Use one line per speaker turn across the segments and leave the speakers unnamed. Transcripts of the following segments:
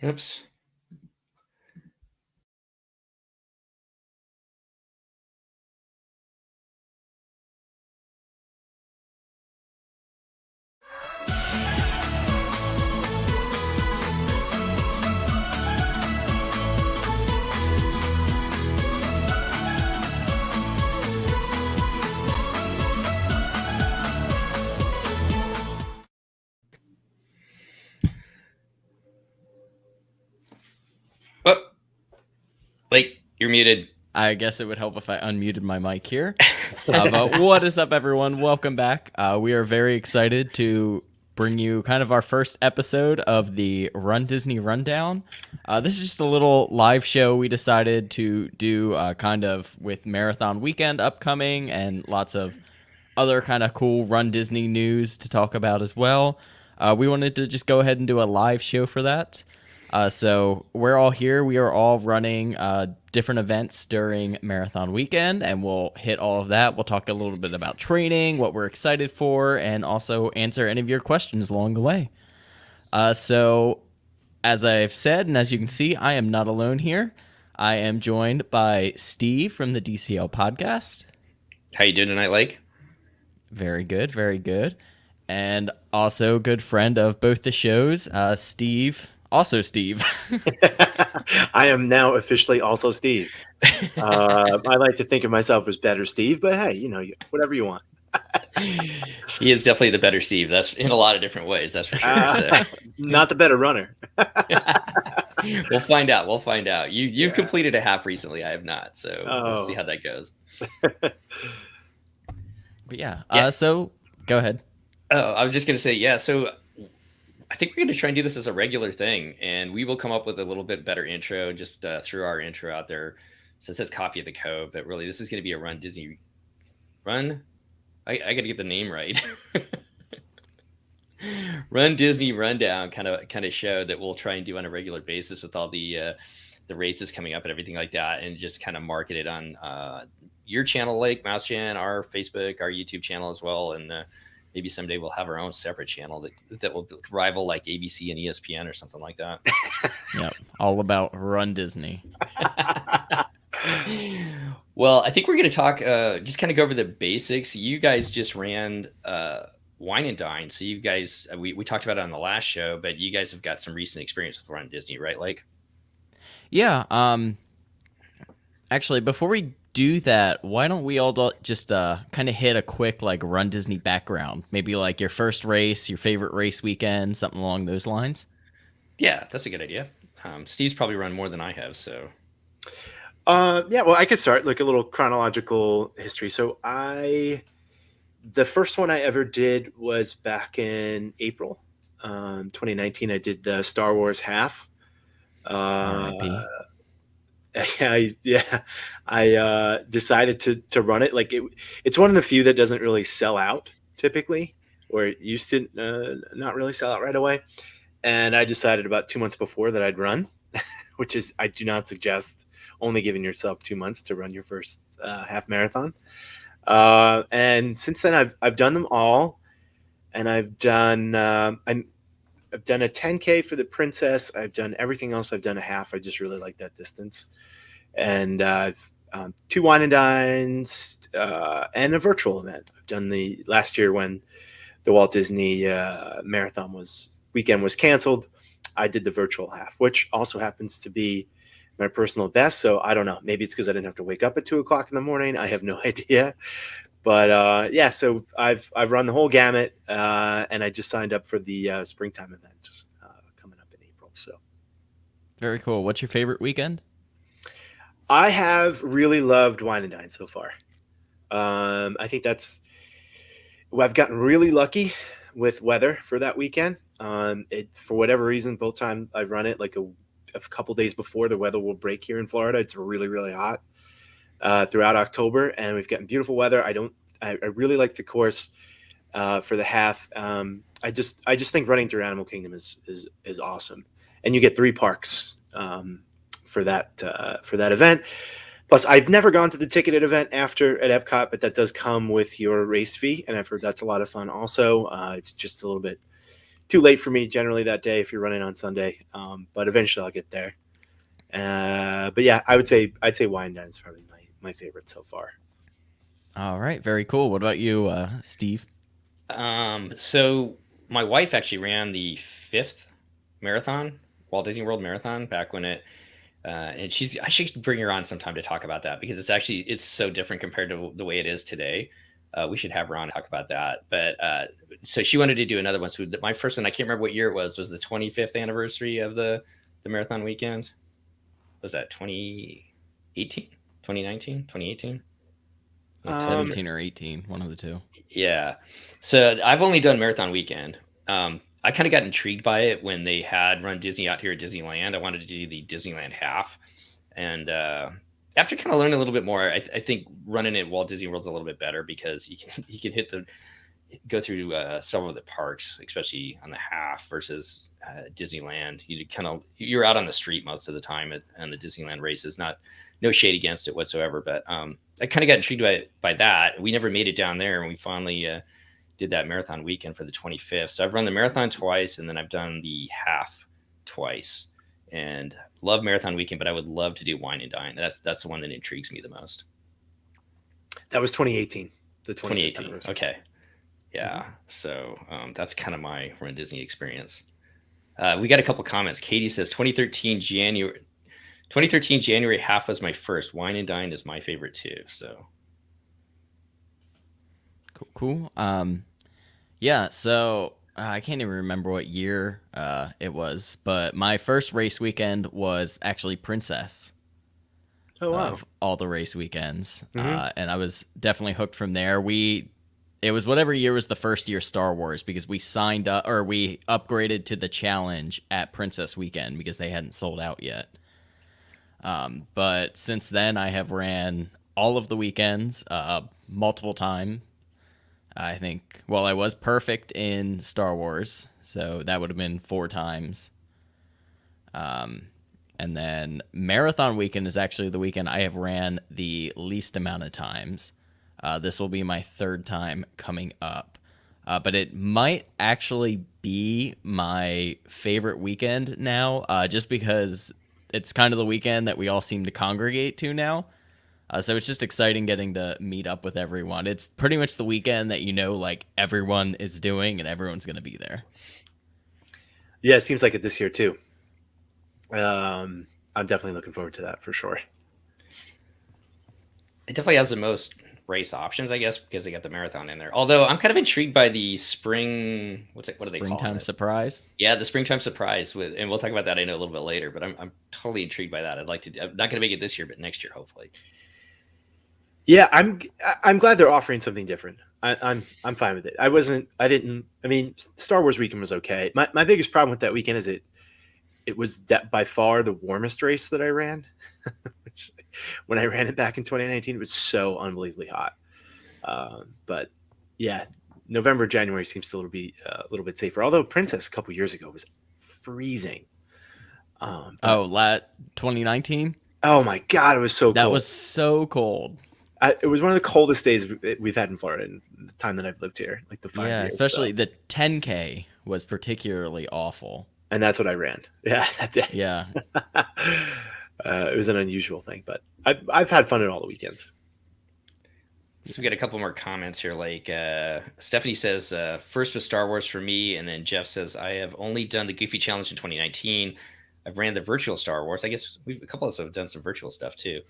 Oops. Oh, wait, you're muted.
I guess it would help if I unmuted my mic here. But what is up, everyone? Welcome back. We are very excited to bring you kind of our first episode of the Run Disney Rundown. This is just a little live show we decided to do kind of with Marathon Weekend upcoming and lots of other kind of cool Run Disney news to talk about as well. We wanted to just go ahead and do a live show for that. So we're all here. We are all running different events during Marathon Weekend, and we'll hit all of that. We'll talk a little bit about training, what we're excited for, and also answer any of your questions along the way. So as I've said, and as you can see, I am not alone here. I am joined by Steve from the DCL podcast.
How you doing tonight, Lake?
Very good, very good. And also good friend of both the shows, Steve. Also Steve.
I am now officially also Steve. I like to think of myself as better Steve, but hey, whatever you want.
He is definitely the better Steve. That's in a lot of different ways. That's for sure.
Not the better runner.
We'll find out. We'll find out. You've completed a half recently. I have not, so we'll see how that goes.
But yeah. So go ahead.
Oh, I was just going to say, yeah. So I think we're going to try and do this as a regular thing, and we will come up with a little bit better intro just through our intro out there. So it says Coffee at the Cove, but really this is going to be a Run Disney Run. I got to get the name right. Run Disney Rundown kind of show that we'll try and do on a regular basis with all the races coming up and everything like that, and just kind of market it on your channel, Lake Mousechan, our Facebook, our YouTube channel as well, and maybe someday we'll have our own separate channel that will rival like ABC and ESPN or something like that.
Yep, all about Run Disney.
Well, I think we're going to talk, just kind of go over the basics. You guys just ran Wine and Dine, so you guys, we talked about it on the last show, but you guys have got some recent experience with Run Disney, right, Lake?
Yeah. Actually, before we do that, why don't we all just kind of hit a quick like Run Disney background, maybe like your first race, your favorite race weekend, something along those lines.
Yeah, that's a good idea. Steve's probably run more than I have, so
yeah, well, I could start like a little chronological history. So the first one I ever did was back in April 2019. I did the Star Wars half.
R.I.P.
I decided to run it. Like it's one of the few that doesn't really sell out typically, or it used to not really sell out right away. And I decided about 2 months before that I'd run, which is, I do not suggest only giving yourself 2 months to run your first half marathon. And since then I've done them all, and I've done a 10K for the Princess. I've done everything else. I've done a half. I just really like that distance. And I've 2 Wine and Dines and a virtual event. I've done the last year when the Walt Disney Marathon weekend was canceled. I did the virtual half, which also happens to be my personal best. So I don't know. Maybe it's because I didn't have to wake up at 2 o'clock in the morning. I have no idea. But yeah, so I've run the whole gamut, and I just signed up for the springtime event coming up in April. So
very cool. What's your favorite weekend?
I have really loved Wine and Dine so far. I think I've gotten really lucky with weather for that weekend. For whatever reason, both times I've run it, like a couple days before the weather will break here in Florida. It's really, really hot throughout October, and we've gotten beautiful weather. I really like the course for the half. I just think running through Animal Kingdom is awesome, and you get 3 parks for that event. Plus, I've never gone to the ticketed event at Epcot, but that does come with your race fee, and I've heard that's a lot of fun. Also, it's just a little bit too late for me generally that day if you're running on Sunday. But eventually I'll get there. But yeah, I'd say Wine and Dine is probably my favorite so far.
All right, very cool. What about you, Steve?
So my wife actually ran the 5th marathon, Walt Disney World Marathon, back when it, and I should bring her on sometime to talk about that because it's so different compared to the way it is today. We should have her on to talk about that. But so she wanted to do another one. So my first one, I can't remember what year it was the 25th anniversary of the marathon weekend. Was that 2018, 2019, 2018?
17 or 18, one of the two.
Yeah. So I've only done marathon weekend. I kind of got intrigued by it when they had Run Disney out here at Disneyland. I wanted to do the Disneyland half. And after kind of learning a little bit more, I think running at Walt Disney World's a little bit better because you can go through several of the parks, especially on the half versus Disneyland. You're out on the street most of the time and the Disneyland races. No shade against it whatsoever, but I kind of got intrigued by that. We never made it down there, and we finally did that marathon weekend for the 25th. So I've run the marathon twice, and then I've done the half twice, and love marathon weekend. But I would love to do Wine and Dine. That's the one that intrigues me the most.
That was 2018. The
2018. Okay. Yeah. So that's kind of my Run Disney experience. We got a couple comments. Katie says 2013 January half was my first. Wine and Dine is my favorite too. So
cool. Yeah. So I can't even remember what year it was, but my first race weekend was actually Princess.
Oh wow!
Of all the race weekends,
Mm-hmm.
and I was definitely hooked from there. It was whatever year was the first year Star Wars because we signed up or we upgraded to the challenge at Princess Weekend because they hadn't sold out yet. But since then, I have ran all of the weekends multiple times. I think, well, I was perfect in Star Wars, so that would have been 4 times. And then Marathon Weekend is actually the weekend I have ran the least amount of times. This will be my 3rd time coming up. But it might actually be my favorite weekend now, just because it's kind of the weekend that we all seem to congregate to now. So it's just exciting getting to meet up with everyone. It's pretty much the weekend that like everyone is doing and everyone's going to be there.
Yeah, it seems like it this year too. I'm definitely looking forward to that for sure.
It definitely has the most race options, I guess, because they got the marathon in there. Although I'm kind of intrigued by the spring. What do they call it?
Springtime surprise.
Yeah, the springtime surprise and we'll talk about that. I know a little bit later, but I'm totally intrigued by that. I'm not going to make it this year, but next year hopefully.
Yeah, I'm glad they're offering something different. I'm fine with it. I mean, Star Wars weekend was okay. My biggest problem with that weekend is it was by far the warmest race that I ran. Which, when I ran it back in 2019, it was so unbelievably hot. But yeah, November, January seems to be a little bit safer. Although Princess a couple years ago was freezing.
2019.
Oh my God, it was so cold.
That was so cold.
It was one of the coldest days we've had in Florida in the time that I've lived here, like the 5 years.
Especially the 10K was particularly awful.
And that's what I ran. Yeah, that day.
Yeah.
It was an unusual thing, but I've had fun at all the weekends.
So we got a couple more comments here. Like Stephanie says, first was Star Wars for me, and then Jeff says, I have only done the Goofy Challenge in 2019. I've ran the virtual Star Wars. I guess a couple of us have done some virtual stuff too.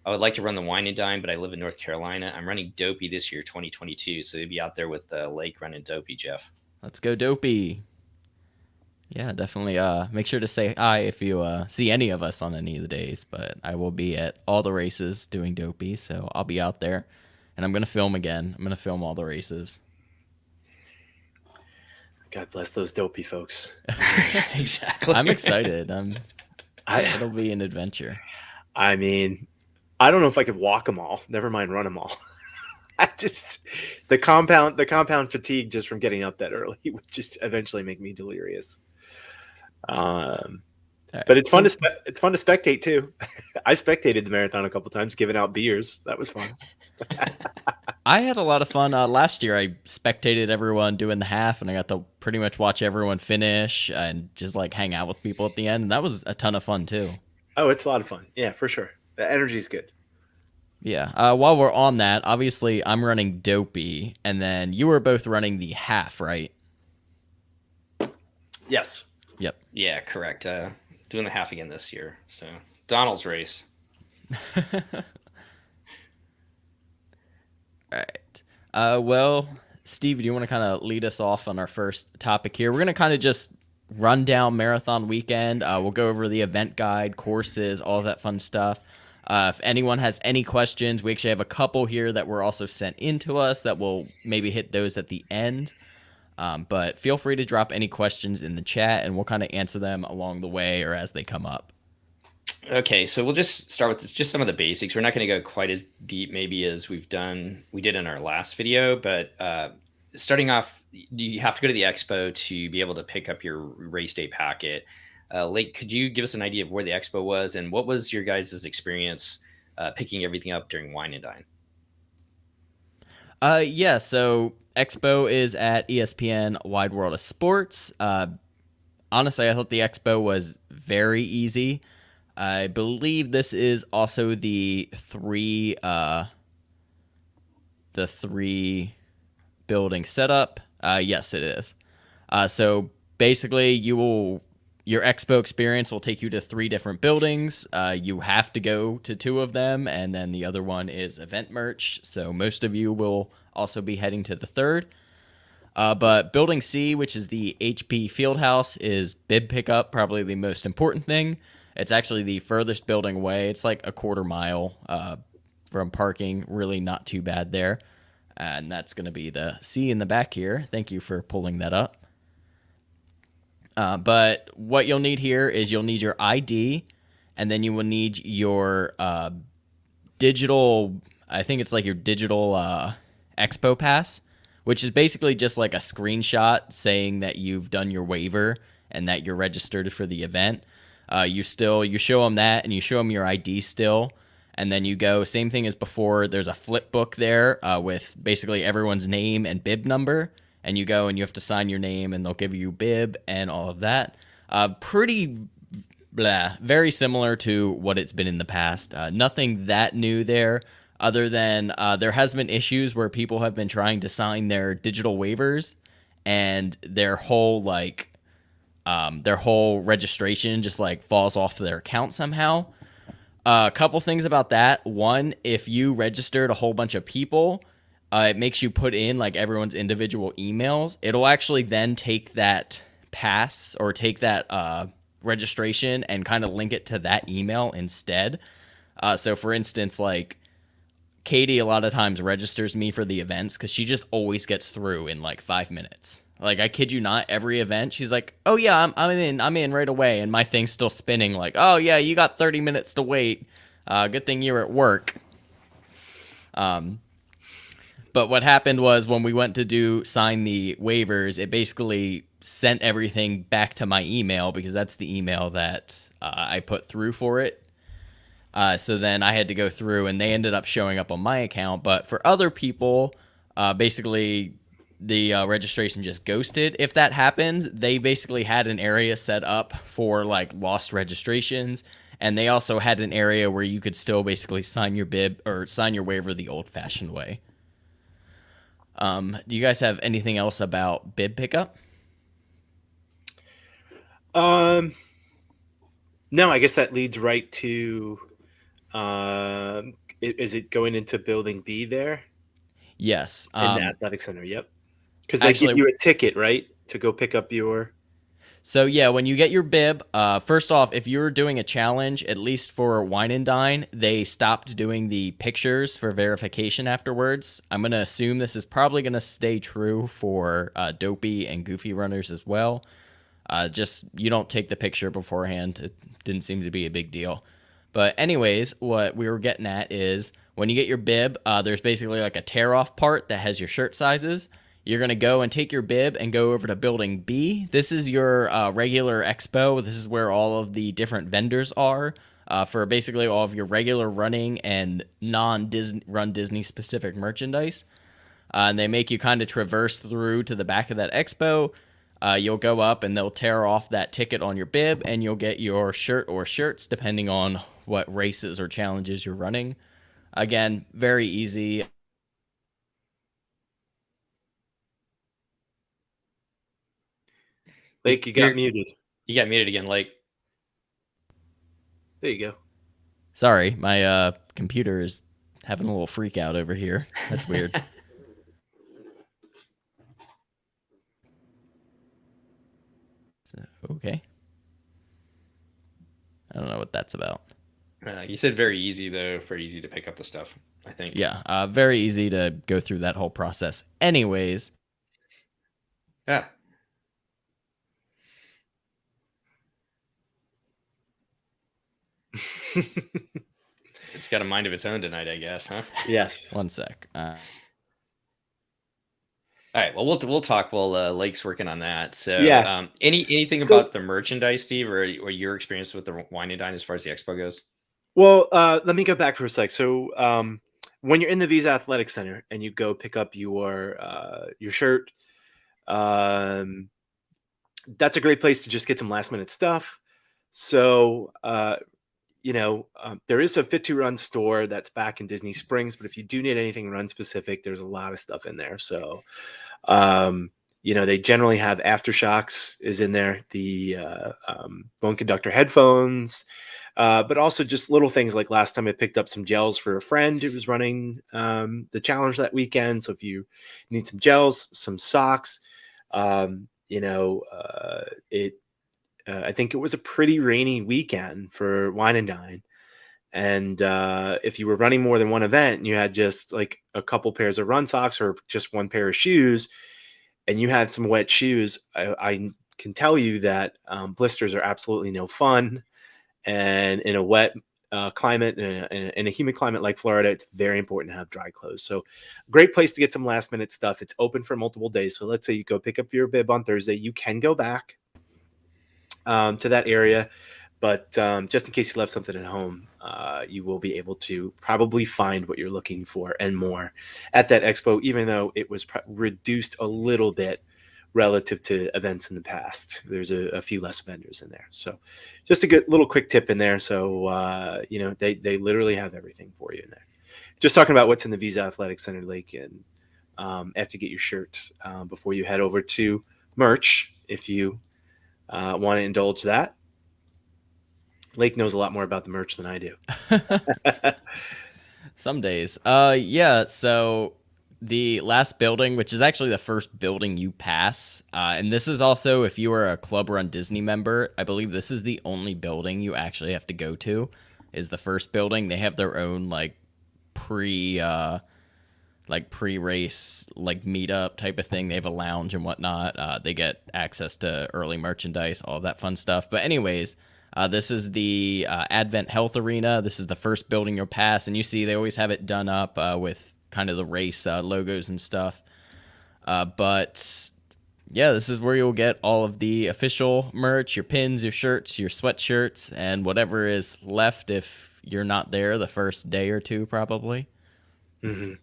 I would like to run the Wine and Dine, but I live in North Carolina. I'm running Dopey this year, 2022. So you'll be out there with Lake running Dopey, Jeff.
Let's go Dopey. Yeah, definitely. Make sure to say hi if you see any of us on any of the days. But I will be at all the races doing Dopey, so I'll be out there. And I'm going to film again. I'm going to film all the races.
God bless those Dopey folks.
Exactly.
I'm excited. It'll be an adventure.
I mean, I don't know if I could walk them all. Never mind run them all. The compound fatigue just from getting up that early would just eventually make me delirious. But it's fun to spectate too. I spectated the marathon a couple times, giving out beers. That was fun.
I had a lot of fun. Last year, I spectated everyone doing the half, and I got to pretty much watch everyone finish and just like hang out with people at the end. And that was a ton of fun too.
Oh, it's a lot of fun. Yeah, for sure. The energy's good.
Yeah. While we're on that, obviously I'm running Dopey, and then you were both running the half, right?
Yes.
Yep.
Yeah, correct. Doing the half again this year. So Donald's race.
All right. Well, Steve, do you want to kind of lead us off on our first topic here? We're going to kind of just run down marathon weekend. We'll go over the event guide, courses, all of that fun stuff. If anyone has any questions, we actually have a couple here that were also sent in to us that we'll maybe hit those at the end. But feel free to drop any questions in the chat, and we'll kind of answer them along the way or as they come up.
Okay, so we'll just start with just some of the basics. We're not going to go quite as deep maybe as we did in our last video, but starting off, you have to go to the expo to be able to pick up your race day packet. Lake, could you give us an idea of where the expo was and what was your guys' experience picking everything up during Wine and Dine?
Yeah, so expo is at ESPN Wide World of Sports. Honestly, I thought the expo was very easy. I believe this is also the three building setup. Yes, it is. So basically, your expo experience will take you to 3 different buildings. You have to go to 2 of them, and then the other one is event merch. So most of you will also be heading to the 3rd. But building C, which is the HP Fieldhouse, is bib pickup, probably the most important thing. It's actually the furthest building away. It's like a quarter mile from parking. Really not too bad there. And that's going to be the C in the back here. Thank you for pulling that up. But what you'll need here is you'll need your ID, and then you will need your digital, I think it's like your digital expo pass, which is basically just like a screenshot saying that you've done your waiver and that you're registered for the event. You show them that, and you show them your ID still, and then you go, same thing as before, there's a flip book there with basically everyone's name and bib number, and you go and you have to sign your name, and they'll give you bib and all of that. Very similar to what it's been in the past. Nothing that new there, other than there has been issues where people have been trying to sign their digital waivers, and their whole registration just like falls off their account somehow. A couple things about that. One, if you registered a whole bunch of people, it makes you put in like everyone's individual emails. It'll actually then take that pass or take that registration and kind of link it to that email instead. So for instance, like Katie a lot of times registers me for the events because she just always gets through in like 5 minutes. Like, I kid you not, every event, she's like, oh, yeah, I'm in right away. And my thing's still spinning like, oh, yeah, you got 30 minutes to wait. Good thing you're at work. But what happened was when we went to sign the waivers, it basically sent everything back to my email because that's the email that I put through for it. So then I had to go through, and they ended up showing up on my account. But for other people, basically the registration just ghosted. If that happens, they basically had an area set up for like lost registrations, and they also had an area where you could still basically sign your bib or sign your waiver the old-fashioned way. Do you guys have anything else about bib pickup?
No, I guess that leads right to is it going into building B there?
Yes.
In the athletic center, yep. Because they give you a ticket, right, to go pick up your...
So, yeah, when you get your bib, first off, if you're doing a challenge, at least for Wine and Dine, they stopped doing the pictures for verification afterwards. I'm going to assume this is probably going to stay true for Dopey and Goofy runners as well. Just, you don't take the picture beforehand. It didn't seem to be a big deal. But anyways, what we were getting at is when you get your bib, there's basically like a tear-off part that has your shirt sizes. You're going to go and take your bib and go over to building B. This is your regular expo. This is where all of the different vendors are for basically all of your regular running and non-Run Disney specific merchandise. And they make you kind of traverse through to the back of that expo. You'll go up and they'll tear off that ticket on your bib, and you'll get your shirt or shirts depending on what races or challenges you're running. Again, very easy.
Lake, you got muted.
You got muted again, Lake.
There you go.
Sorry, my computer is having a little freak out over here. That's weird. Okay. I don't know what that's about.
You said very easy, though, for easy to pick up the stuff, I think.
Yeah, very easy to go through that whole process. Anyways.
Yeah. It's got a mind of its own tonight, I guess, huh?
Yes.
One sec.
All right. Well, we'll talk while Lake's working on that. So,
Yeah.
Anything about the merchandise, Steve, or your experience with the Wine and Dine as far as the expo goes?
Well, let me go back for a sec. So, when you're in the Visa Athletic Center and you go pick up your shirt, that's a great place to just get some last minute stuff. So, there is a Fit to Run store that's back in Disney Springs, but if you do need anything run specific, there's a lot of stuff in there. So, they generally have Aftershocks is in there, the Bone Conductor headphones, but also just little things like last time I picked up some gels for a friend who was running the challenge that weekend. So if you need some gels, some socks, I think it was a pretty rainy weekend for Wine and Dine. And if you were running more than one event and you had just like a couple pairs of run socks or just one pair of shoes and you had some wet shoes, I can tell you that blisters are absolutely no fun. And in a wet climate, in a humid climate like Florida, it's very important to have dry clothes. So great place to get some last minute stuff. It's open for multiple days. So let's say you go pick up your bib on Thursday, you can go back to that area, but just in case you left something at home, you will be able to probably find what you're looking for and more at that expo, even though it was reduced a little bit relative to events in the past. There's a few less vendors in there. So just a good little quick tip in there. So, they literally have everything for you in there. Just talking about what's in the Visa Athletic Center, Lake, and after you get your shirt before you head over to merch, if you want to indulge that. Lake knows a lot more about the merch than I do.
Some days. Yeah, so the last building, which is actually the first building you pass, and this is also if you are a Club Run Disney member, I believe this is the only building you actually have to go to, is the first building. They have their own pre-race meetup type of thing. They have a lounge and whatnot. They get access to early merchandise, all that fun stuff. But anyways, this is the Advent Health Arena. This is the first building you'll pass, and you see they always have it done up with kind of the race logos and stuff. But yeah, this is where you'll get all of the official merch, your pins, your shirts, your sweatshirts, and whatever is left if you're not there the first day or two, probably.
Mm-hmm.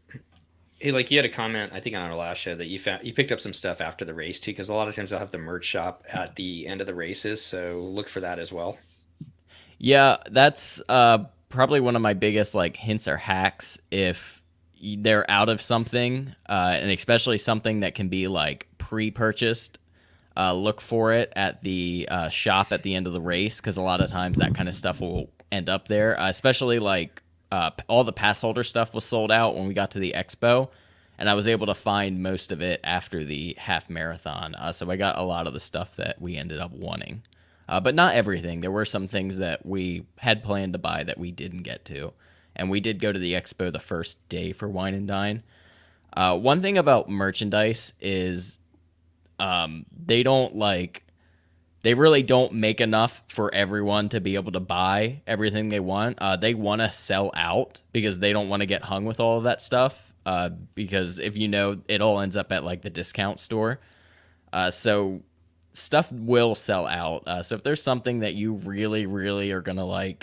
Hey, you had a comment, I think on our last show, that you picked up some stuff after the race too, because a lot of times they'll have the merch shop at the end of the races, so look for that as well.
Yeah, that's probably one of my biggest hints or hacks. If they're out of something, and especially something that can be pre-purchased, look for it at the shop at the end of the race, because a lot of times that kind of stuff will end up there, especially all the pass holder stuff was sold out when we got to the expo, and I was able to find most of it after the half marathon. So I got a lot of the stuff that we ended up wanting, but not everything. There were some things that we had planned to buy that we didn't get to, and we did go to the expo the first day for Wine and Dine. One thing about merchandise is they really don't make enough for everyone to be able to buy everything they want. They want to sell out because they don't want to get hung with all of that stuff. Because if it all ends up at the discount store. So stuff will sell out. So if there's something that you really, really are going to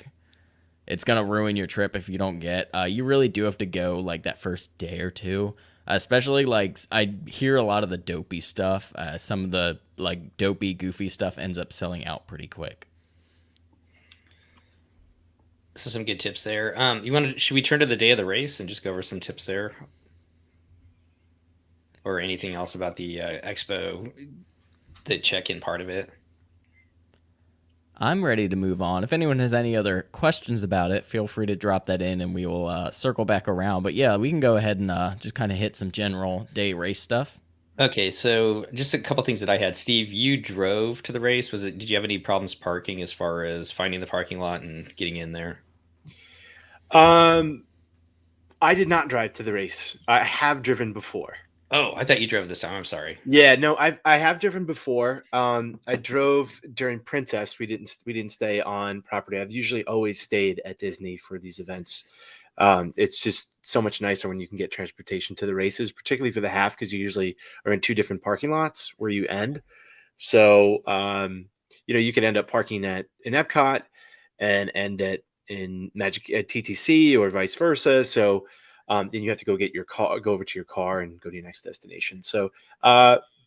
it's going to ruin your trip if you don't get, you really do have to go that first day or two. Especially like I hear a lot of the dopey stuff. Some of the like dopey, goofy stuff ends up selling out pretty quick.
So some good tips there. Should we turn to the day of the race and just go over some tips there, or anything else about the expo, the check-in part of it?
I'm ready to move on. If anyone has any other questions about it, feel free to drop that in and we will circle back around. But yeah, we can go ahead and just kind of hit some general day race stuff.
Okay, so just a couple things that I had. Steve, you drove to the race. Did you have any problems parking as far as finding the parking lot and getting in there?
I did not drive to the race. I have driven before.
Oh, I thought you drove this time. I'm sorry.
Yeah, no, I have driven before. I drove during Princess. We didn't stay on property. I've usually always stayed at Disney for these events. It's just so much nicer when you can get transportation to the races, particularly for the half, because you usually are in two different parking lots where you end. So you can end up parking in Epcot and end in Magic at TTC or vice versa. So then you have to go over to your car and go to your next destination. So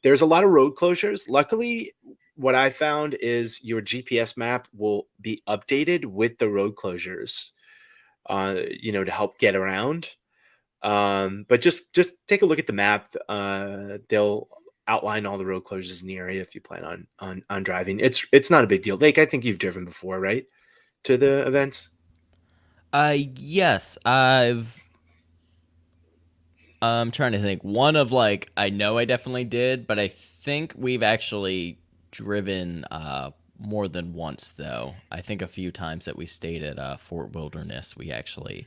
there's a lot of road closures. Luckily, what I found is your GPS map will be updated with the road closures, to help get around. But just take a look at the map. They'll outline all the road closures in the area if you plan on driving. It's not a big deal. Like, I think you've driven before, right? To the events?
Yes, I'm trying to think. One of like I know I definitely did, but I think we've actually driven more than once though. I think a few times that we stayed at Fort Wilderness, we actually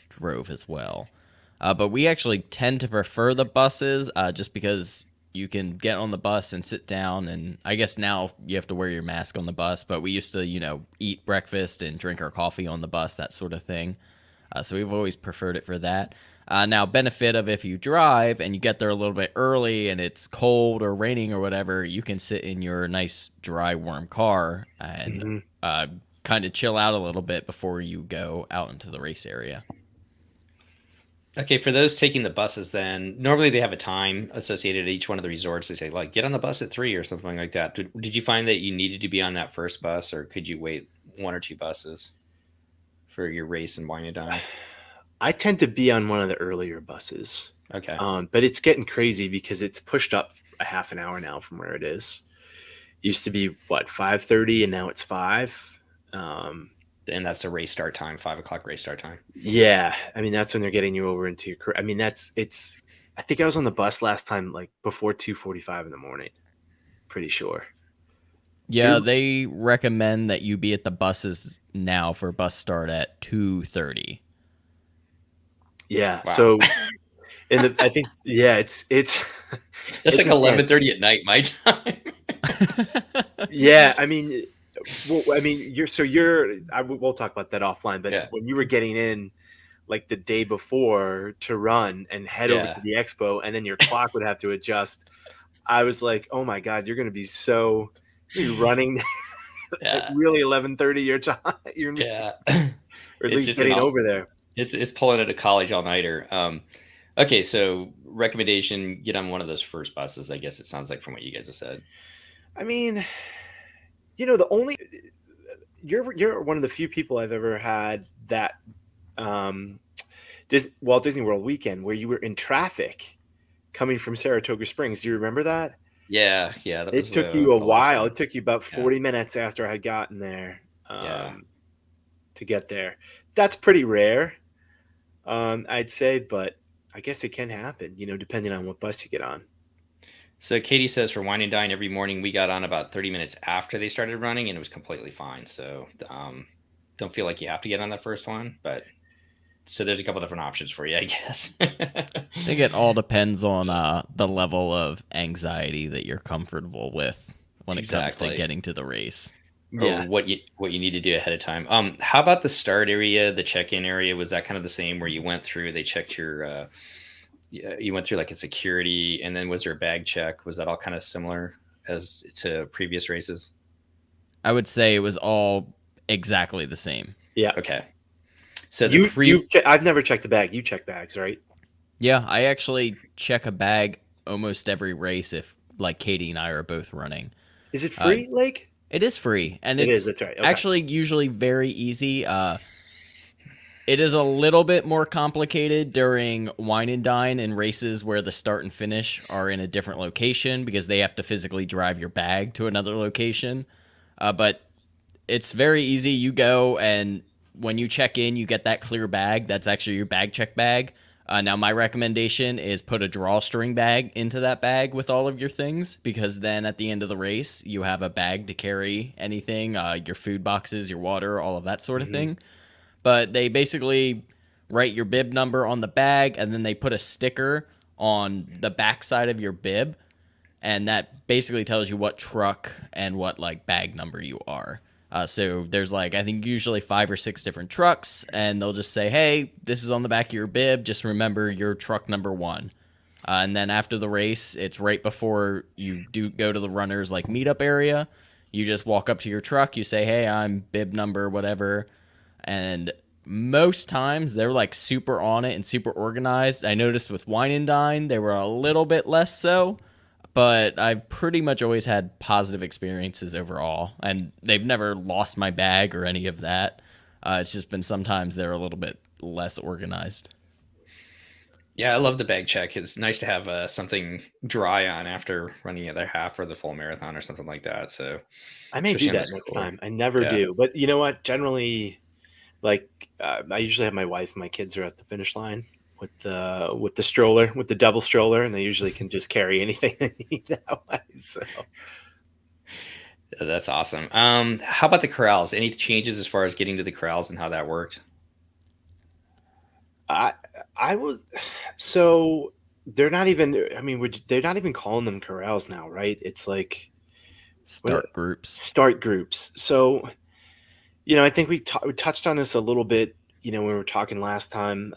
drove as well. But we actually tend to prefer the buses just because you can get on the bus and sit down, and I guess now you have to wear your mask on the bus, but we used to, eat breakfast and drink our coffee on the bus, that sort of thing. So we've always preferred it for that. Now, benefit of if you drive and you get there a little bit early and it's cold or raining or whatever, you can sit in your nice, dry, warm car and kind of chill out a little bit before you go out into the race area.
Okay, for those taking the buses, then normally they have a time associated at each one of the resorts. They say like get on the bus at 3 or something like that. Did you find that you needed to be on that first bus, or could you wait one or two buses for your race and wine and dine?
I tend to be on one of the earlier buses.
Okay.
But it's getting crazy because it's pushed up a half an hour now from where it is. Used to be 5:30, and now it's 5.
And that's a race start time, 5 o'clock race start time.
Yeah, I mean that's when they're getting you over into your career. I mean I think I was on the bus last time like before 2:45 in the morning. Pretty sure.
Yeah, they recommend that you be at the buses now for bus start at 2:30.
Yeah.
Wow.
So I think it's
That's
it's
like 11:30 at night my time.
Yeah, I mean, we'll talk about that offline. But
Yeah.
when you were getting in like the day before to run and head over to the expo, and then your clock would have to adjust, I was like, oh my God, you're going to be running at really 11:30 your time.
Yeah.
Or at least getting over there.
It's pulling at a college all-nighter. Okay, so recommendation, get on one of those first buses, I guess it sounds like, from what you guys have said.
I mean, you're one of the few people I've ever had that Walt Disney World weekend where you were in traffic coming from Saratoga Springs. Do you remember that?
Yeah.
It took you a while. It took you about 40 minutes after I had gotten there to get there. That's pretty rare, I'd say, but I guess it can happen, depending on what bus you get on.
So Katie says for Wine and Dine every morning we got on about 30 minutes after they started running and it was completely fine. So don't feel like you have to get on that first one, but so there's a couple different options for you, I guess.
I think it all depends on the level of anxiety that you're comfortable with when it comes to getting to the race.
Or what you need to do ahead of time. How about the start area, the check-in area? Was that kind of the same where you went through, they checked your you went through like a security, and then was there a bag check? Was that all kind of similar as to previous races?
I would say it was all exactly the same.
Yeah.
Okay. So
I've never checked a bag. You check bags, right?
Yeah, I actually check a bag almost every race if like Katie and I are both running.
Is it
Uh,
free, Lake?
it is free and
It is.
it's
That's right. Okay.
actually usually very easy. It is a little bit more complicated during wine and dine and races where the start and finish are in a different location because they have to physically drive your bag to another location. But it's very easy. You go and when you check in, you get that clear bag. That's actually your bag check bag. Now, my recommendation is put a drawstring bag into that bag with all of your things because then at the end of the race, you have a bag to carry anything, your food boxes, your water, all of that sort of
Hmm.
thing. But they basically write your bib number on the bag and then they put a sticker on the back side of your bib and that basically tells you what truck and what like bag number you are. So there's like I think usually 5 or 6 different trucks, and they'll just say, "Hey, this is on the back of your bib. Just remember your truck number one." And then after the race, it's right before you do go to the runners like meetup area. You just walk up to your truck. You say, "Hey, I'm bib number whatever," and most times they're like super on it and super organized. I noticed with Wine and Dine they were a little bit less so, but I've pretty much always had positive experiences overall, and they've never lost my bag or any of that. It's just been sometimes they're a little bit less organized.
Yeah, I love the bag check. It's nice to have something dry on after running either half or the full marathon or something like that. So,
I may do
especially on
that
those
next
cooler.
time. I never
Yeah.
do, but you know what? Generally, like I usually have my wife and my kids are at the finish line with the stroller, with the double stroller, and they usually can just carry anything they need that way. So
That's awesome. How about the corrals? Any changes as far as getting to the corrals and how that worked?
I I was so they're not even. I mean, they're not even calling them corrals now, right? It's like what
Start groups.
start groups. So I think we touched on this a little bit. When we were talking last time.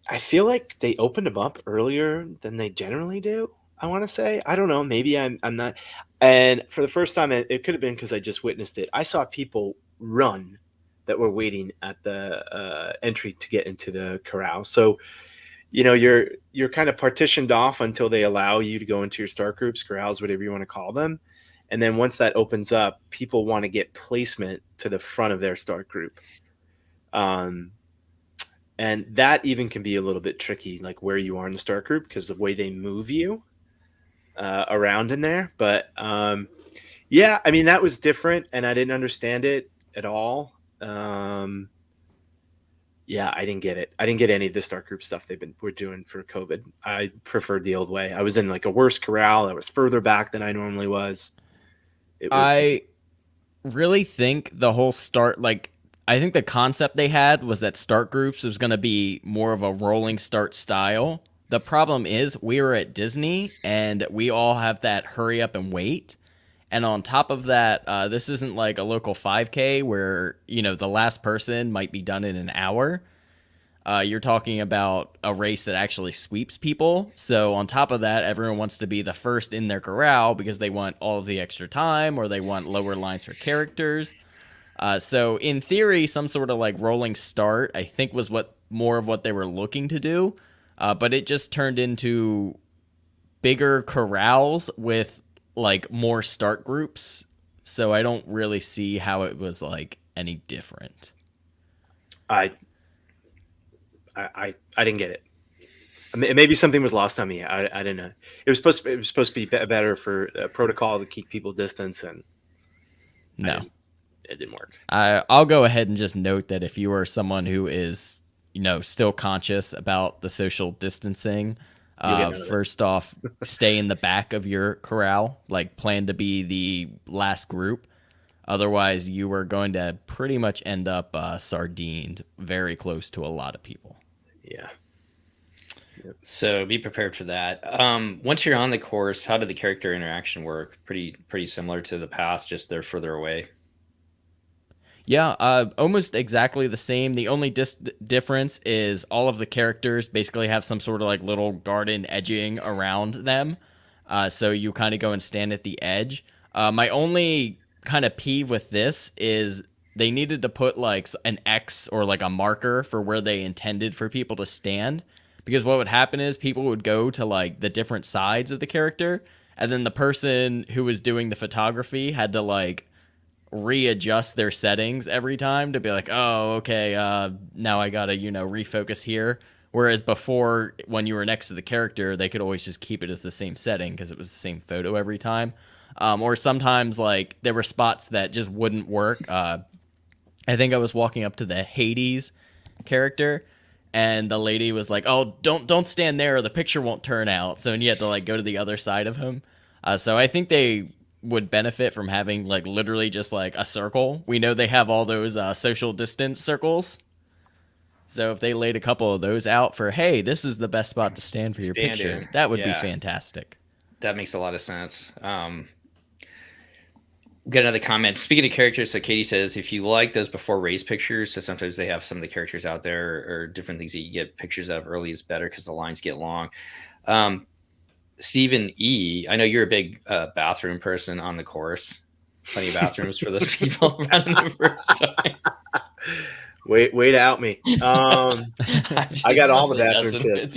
I feel like they opened them up earlier than they generally do. I want to say. I don't know. Maybe I'm not. And for the first time, it could have been because I just witnessed it. I saw people run that were waiting at the entry to get into the corral. So you're kind of partitioned off until they allow you to go into your start groups, corrals, whatever you want to call them. And then once that opens up, people want to get placement to the front of their start group. Um, and that even can be a little bit tricky, like where you are in the start group because the way they move you around in there. But yeah, I mean that was different, and I didn't understand it at all. Yeah, I didn't get it. I didn't get any of the start group stuff we're doing for COVID. I preferred the old way. I was in like a worse corral. I was further back than I normally was. It was
I really think the whole start like I think the concept they had was that start groups was going to be more of a rolling start style. The problem is we were at Disney and we all have that hurry up and wait. And on top of that, this isn't like a local 5K where, the last person might be done in an hour. You're talking about a race that actually sweeps people. So on top of that, everyone wants to be the first in their corral because they want all of the extra time or they want lower lines for characters. So in theory, some sort of like rolling start, I think was what more of what they were looking to do. But it just turned into bigger corrals with like more start groups. So I don't really see how it was like any different.
I I didn't get it. I mean, maybe something was lost on me. I didn't know. It was supposed to be better for protocol to keep people distance, and
No.
it didn't work.
I'll go ahead and just note that if you are someone who is, still conscious about the social distancing,
You'll get none of it.
first off, stay in the back of your corral, like plan to be the last group. Otherwise, you are going to pretty much end up sardined very close to a lot of people.
Yeah.
So be prepared for that. Once you're on the course, how did the character interaction work? Pretty similar to the past, just they're further away.
Yeah, almost exactly the same. The only difference is all of the characters basically have some sort of like little garden edging around them. So you kind of go and stand at the edge. My only kind of peeve with this is they needed to put like an X or like a marker for where they intended for people to stand, because what would happen is people would go to like the different sides of the character, and then the person who was doing the photography had to like readjust their settings every time to be like, oh, okay, now I gotta, refocus here. Whereas before, when you were next to the character, they could always just keep it as the same setting because it was the same photo every time. Or sometimes, like, there were spots that just wouldn't work. I think I was walking up to the Hades character, and the lady was like, "Oh, don't stand there, or the picture won't turn out." So, and you had to like go to the other side of him. So I think they would benefit from having like literally just like a circle. We know they have all those social distance circles. So if they laid a couple of those out for, hey, this is the best spot to stand for your picture, that would be fantastic.
That makes a lot of sense. Got another comment. Speaking of characters, so Katie says, if you like those before race pictures, so sometimes they have some of the characters out there or different things that you get pictures of early is better because the lines get long. Stephen E., I know you're a big bathroom person on the course. Plenty of bathrooms for those people running the first time.
Wait to out me. I got all the bathroom tips.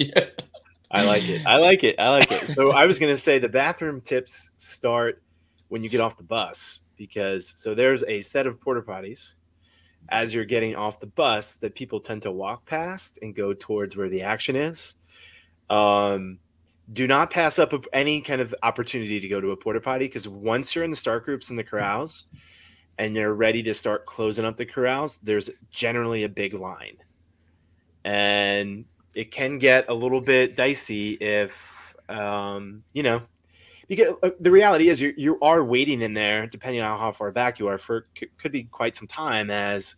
I like it. So I was going to say the bathroom tips start when you get off the bus, because so there's a set of porta potties as you're getting off the bus that people tend to walk past and go towards where the action is. Do not pass up any kind of opportunity to go to a porta potty, because once you're in the start groups and the corrals and you're ready to start closing up the corrals, there's generally a big line. And it can get a little bit dicey if, because the reality is you are waiting in there, depending on how far back you are, for could be quite some time as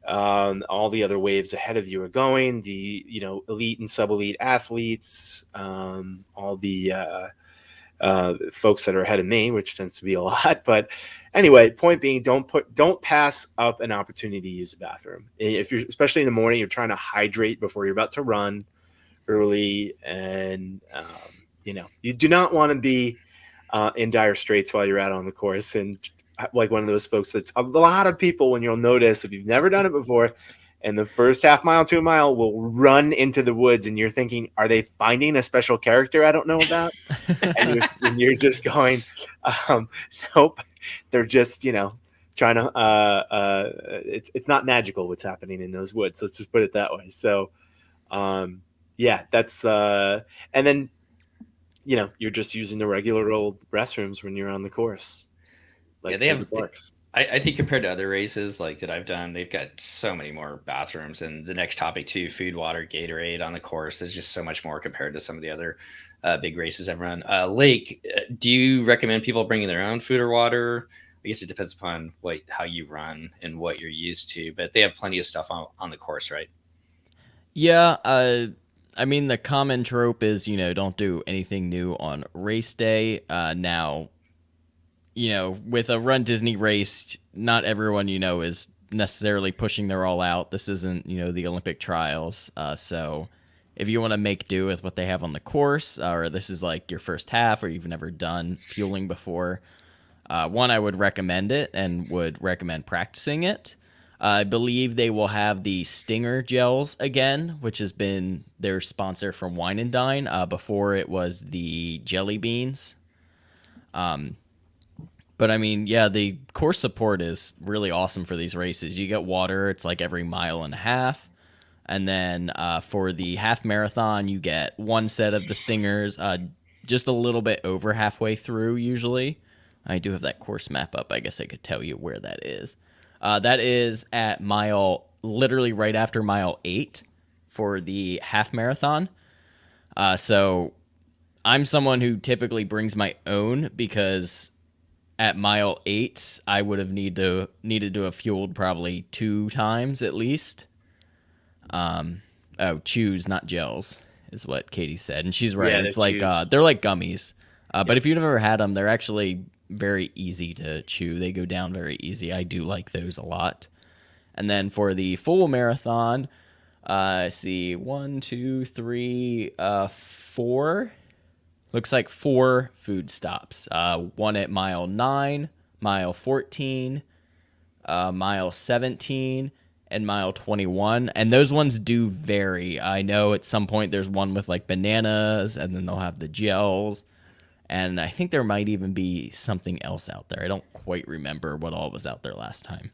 all the other waves ahead of you are going, the elite and sub-elite athletes, all the folks that are ahead of me, which tends to be a lot. But anyway, point being, don't pass up an opportunity to use the bathroom. If you're, especially in the morning, you're trying to hydrate before you're about to run early, and you do not want to be in dire straits while you're out on the course. And like one of those folks that's a lot of people, when you'll notice, if you've never done it before, and the first half mile to a mile will run into the woods, and you're thinking, are they finding a special character I don't know about? and you're just going, nope, they're just trying to it's not magical what's happening in those woods. Let's just put it that way. So that's and then you're just using the regular old restrooms when you're on the course. Like
they have parks. I think compared to other races like that I've done, they've got so many more bathrooms. And the next topic too, food, water, Gatorade on the course, is just so much more compared to some of the other big races I've run. Lake, do you recommend people bringing their own food or water? I guess it depends upon how you run and what you're used to, but they have plenty of stuff on the course, right?
Yeah. I mean, the common trope is, don't do anything new on race day. Now, with a Run Disney race, not everyone, is necessarily pushing their all out. This isn't, the Olympic trials. So if you want to make do with what they have on the course, or this is like your first half, or you've never done fueling before, one, I would recommend it and would recommend practicing it. I believe they will have the Stinger gels again, which has been their sponsor from Wine and Dine. Before it was the jelly beans. But I mean, yeah, the course support is really awesome for these races. You get water. It's like every mile and a half. And then for the half marathon, you get one set of the Stingers, just a little bit over halfway through usually. I do have that course map up. I guess I could tell you where that is. That is at literally right after mile 8 for the half marathon. So I'm someone who typically brings my own, because at mile 8, I would have needed to have fueled probably 2 times at least. Chews, not gels, is what Katie said, and she's right. Yeah, it's like they're like gummies, but if you've never had them, they're actually very easy to chew. They go down very easy. I do like those a lot. And then for the full marathon, see 1, 2, 3, 4. Looks like 4 food stops. One at mile 9, mile 14, mile 17, and mile 21. And those ones do vary. I know at some point there's one with like bananas, and then they'll have the gels. And I think there might even be something else out there. I don't quite remember what all was out there last time.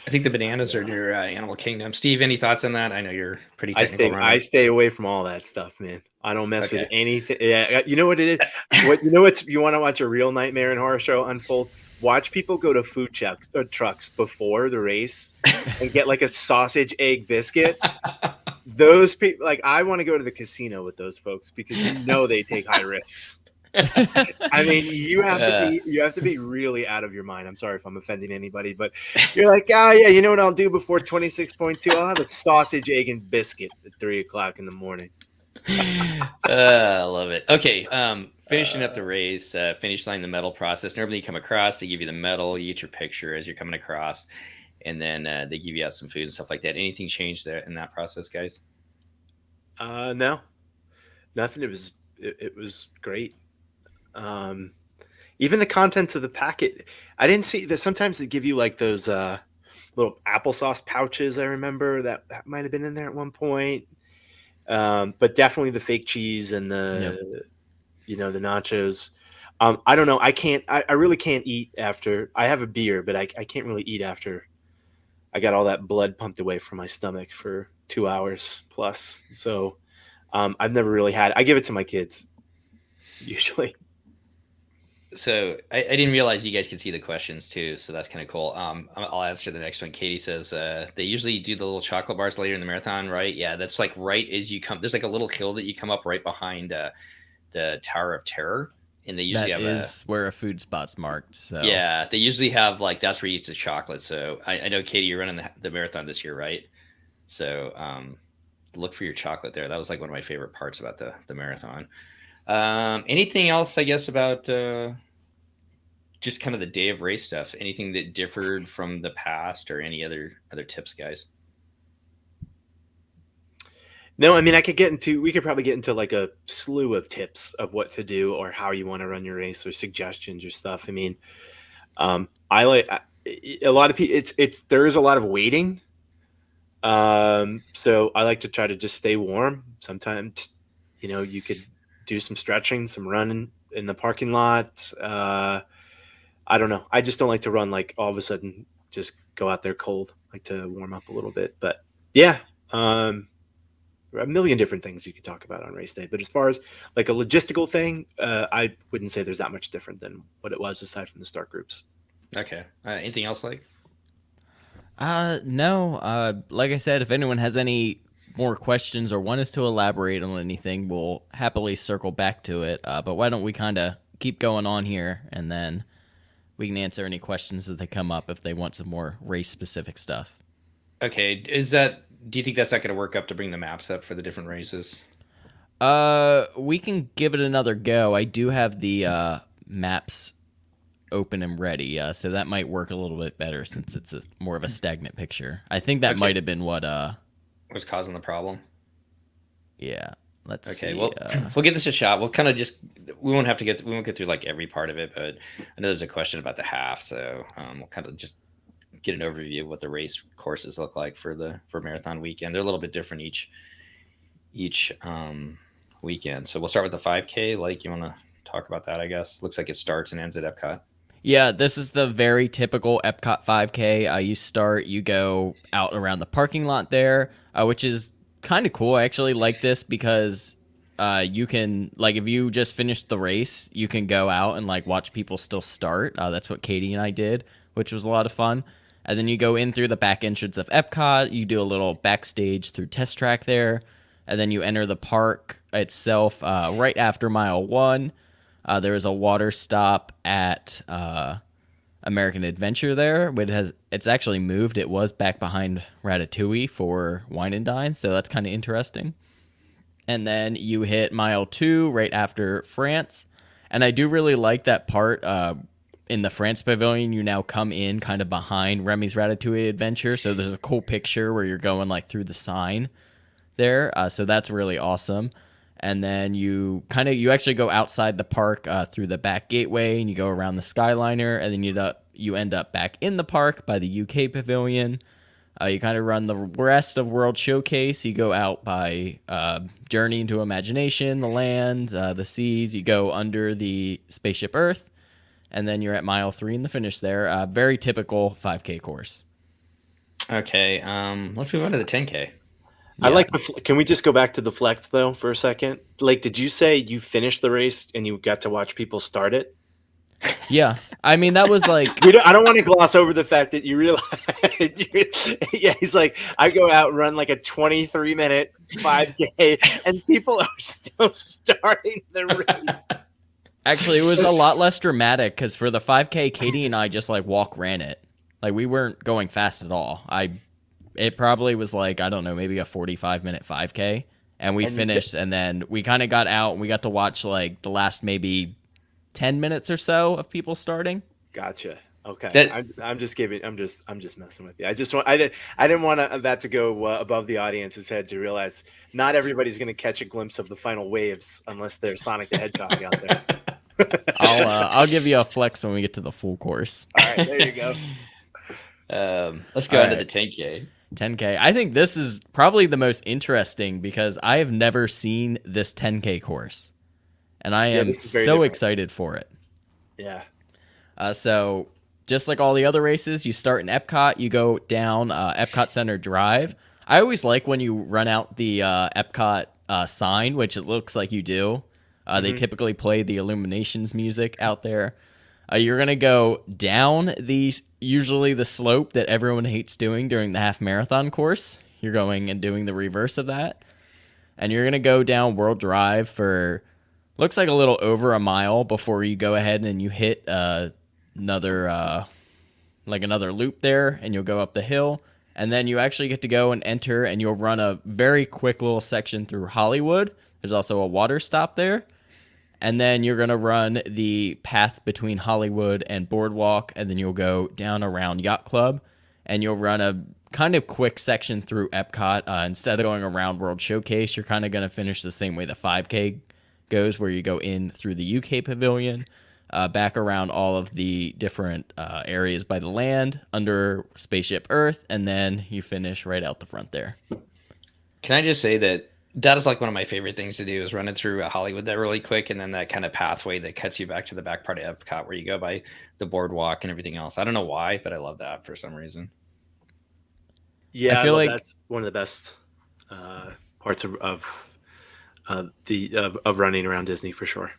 I think the bananas are near Animal Kingdom. Steve, any thoughts on that? I know you're pretty technical.
I stay away from all that stuff, man. I don't mess with anything. Yeah, you know what it is. You want to watch a real nightmare and horror show unfold? Watch people go to food trucks before the race and get like a sausage egg biscuit. Those people, like, I want to go to the casino with those folks because they take high risks. I mean, you have to be really out of your mind. I'm sorry if I'm offending anybody, but you're like, yeah, you know what I'll do before 26.2? I'll have a sausage, egg, and biscuit at 3:00 in the morning.
I love it. Okay, finishing up the race, finish line, the medal process. Normally you come across, they give you the medal, you get your picture as you're coming across, and then they give you out some food and stuff like that. Anything changed there in that process, guys?
No, nothing. It was great. Even the contents of the packet, I didn't see that. Sometimes they give you like those little applesauce pouches. I remember that might have been in there at one point. But definitely the fake cheese and the the nachos. I don't know. I really can't eat after I have a beer, but I can't really eat after I got all that blood pumped away from my stomach for 2 hours plus. So I've never really had. I give it to my kids usually.
So I didn't realize you guys could see the questions too, so that's kind of cool. I'll answer the next one. Katie says they usually do the little chocolate bars later in the marathon, right? Yeah, that's like right as you come. There's like a little hill that you come up right behind the Tower of Terror, and they usually have
where a food spot's marked. So
yeah, they usually have like that's where you eat the chocolate. So I know Katie, you're running the marathon this year, right? So look for your chocolate there. That was like one of my favorite parts about the marathon. Anything else, I guess, about just kind of the day of race stuff? Anything that differed from the past, or any other tips, guys?
No, I mean, we could probably get into like a slew of tips of what to do or how you want to run your race or suggestions or stuff. I mean, I like a lot of people. There is a lot of waiting. So I like to try to just stay warm. Sometimes, you could do some stretching, some running in the parking lot. I don't know. I just don't like to run like all of a sudden just go out there cold. I like to warm up a little bit. But yeah, a million different things you could talk about on race day. But as far as like a logistical thing, I wouldn't say there's that much different than what it was aside from the start groups.
Okay. Anything else, like?
No. Like I said, if anyone has any more questions or want us to elaborate on anything, we'll happily circle back to it. But why don't we kind of keep going on here, and then we can answer any questions that they come up if they want some more race-specific stuff.
Okay. Do you think that's not going to work up to bring the maps up for the different races?
We can give it another go. I do have the maps open and ready, so that might work a little bit better since it's more of a stagnant picture. I think that might have been what
was causing the problem.
Yeah. Let's see.
Well, we'll give this a shot. We'll kind of we won't get through like every part of it, but I know there's a question about the half, so we'll kind of just get an overview of what the race courses look like for marathon weekend. They're a little bit different each weekend. So we'll start with the 5K. Like, you want to talk about that? I guess looks like it starts and ends at Epcot.
Yeah, this is the very typical Epcot 5K. You go out around the parking lot there, which is kind of cool. I actually like this because you can, like, if you just finished the race, you can go out and like watch people still start. That's what Katie and I did, which was a lot of fun. And then you go in through the back entrance of Epcot. You do a little backstage through Test Track there, and then you enter the park itself right after mile 1. There is a water stop at American Adventure there. It's actually moved. It was back behind Ratatouille for Wine and Dine, so that's kind of interesting. And then you hit mile 2 right after France. And I do really like that part. In the France Pavilion, you now come in kind of behind Remy's Ratatouille Adventure, so there's a cool picture where you're going like through the sign there. So that's really awesome. And then you actually go outside the park through the back gateway, and you go around the Skyliner, and then you end up back in the park by the UK Pavilion. You kind of run the rest of World Showcase. You go out by Journey into Imagination, the land, the seas. You go under the Spaceship Earth, and then you're at mile 3 in the finish there. Very typical 5K course.
Okay, let's move on to the 10K.
I like can we just go back to the flex though for a second? Like, did you say you finished the race and you got to watch people start it?
Yeah, I mean that was like
I don't want to gloss over the fact that you realize. Yeah, he's like, I go out and run like a 23-minute 5K, and people are still starting the race.
Actually, it was a lot less dramatic because for the 5K, Katie and I just like ran it. Like we weren't going fast at all. It probably was like, I don't know, maybe a 45-minute 5K, and we finished, and then we kind of got out and we got to watch like the last maybe 10 minutes or so of people starting.
Gotcha. Okay. I'm just messing with you. I didn't want that to go above the audience's head to realize not everybody's going to catch a glimpse of the final waves unless they're Sonic the Hedgehog out there.
I'll give you a flex when we get to the full course.
All right, there you go.
Let's go into the 10K.
10K. I think this is probably the most interesting because I have never seen this 10K course, and I am so excited for it.
Yeah.
So just like all the other races, you start in Epcot, you go down Epcot Center Drive. I always like when you run out the Epcot sign, which it looks like you do. They typically play the Illuminations music out there. You're going to go down usually the slope that everyone hates doing during the half marathon course. You're going and doing the reverse of that. And you're going to go down World Drive for, looks like a little over a mile before you go ahead and you hit another loop there, and you'll go up the hill. And then you actually get to go and enter, and you'll run a very quick little section through Hollywood. There's also a water stop there. And then you're going to run the path between Hollywood and Boardwalk, and then you'll go down around Yacht Club, and you'll run a kind of quick section through Epcot. Instead of going around World Showcase, you're kind of going to finish the same way the 5K goes, where you go in through the UK Pavilion, back around all of the different areas by the land, under Spaceship Earth, and then you finish right out the front there.
Can I just say that is like one of my favorite things to do is running through Hollywood that really quick, and then that kind of pathway that cuts you back to the back part of Epcot where you go by the boardwalk and everything else. I don't know why, but I love that for some reason.
Yeah, I feel like that's one of the best parts of running around Disney for sure.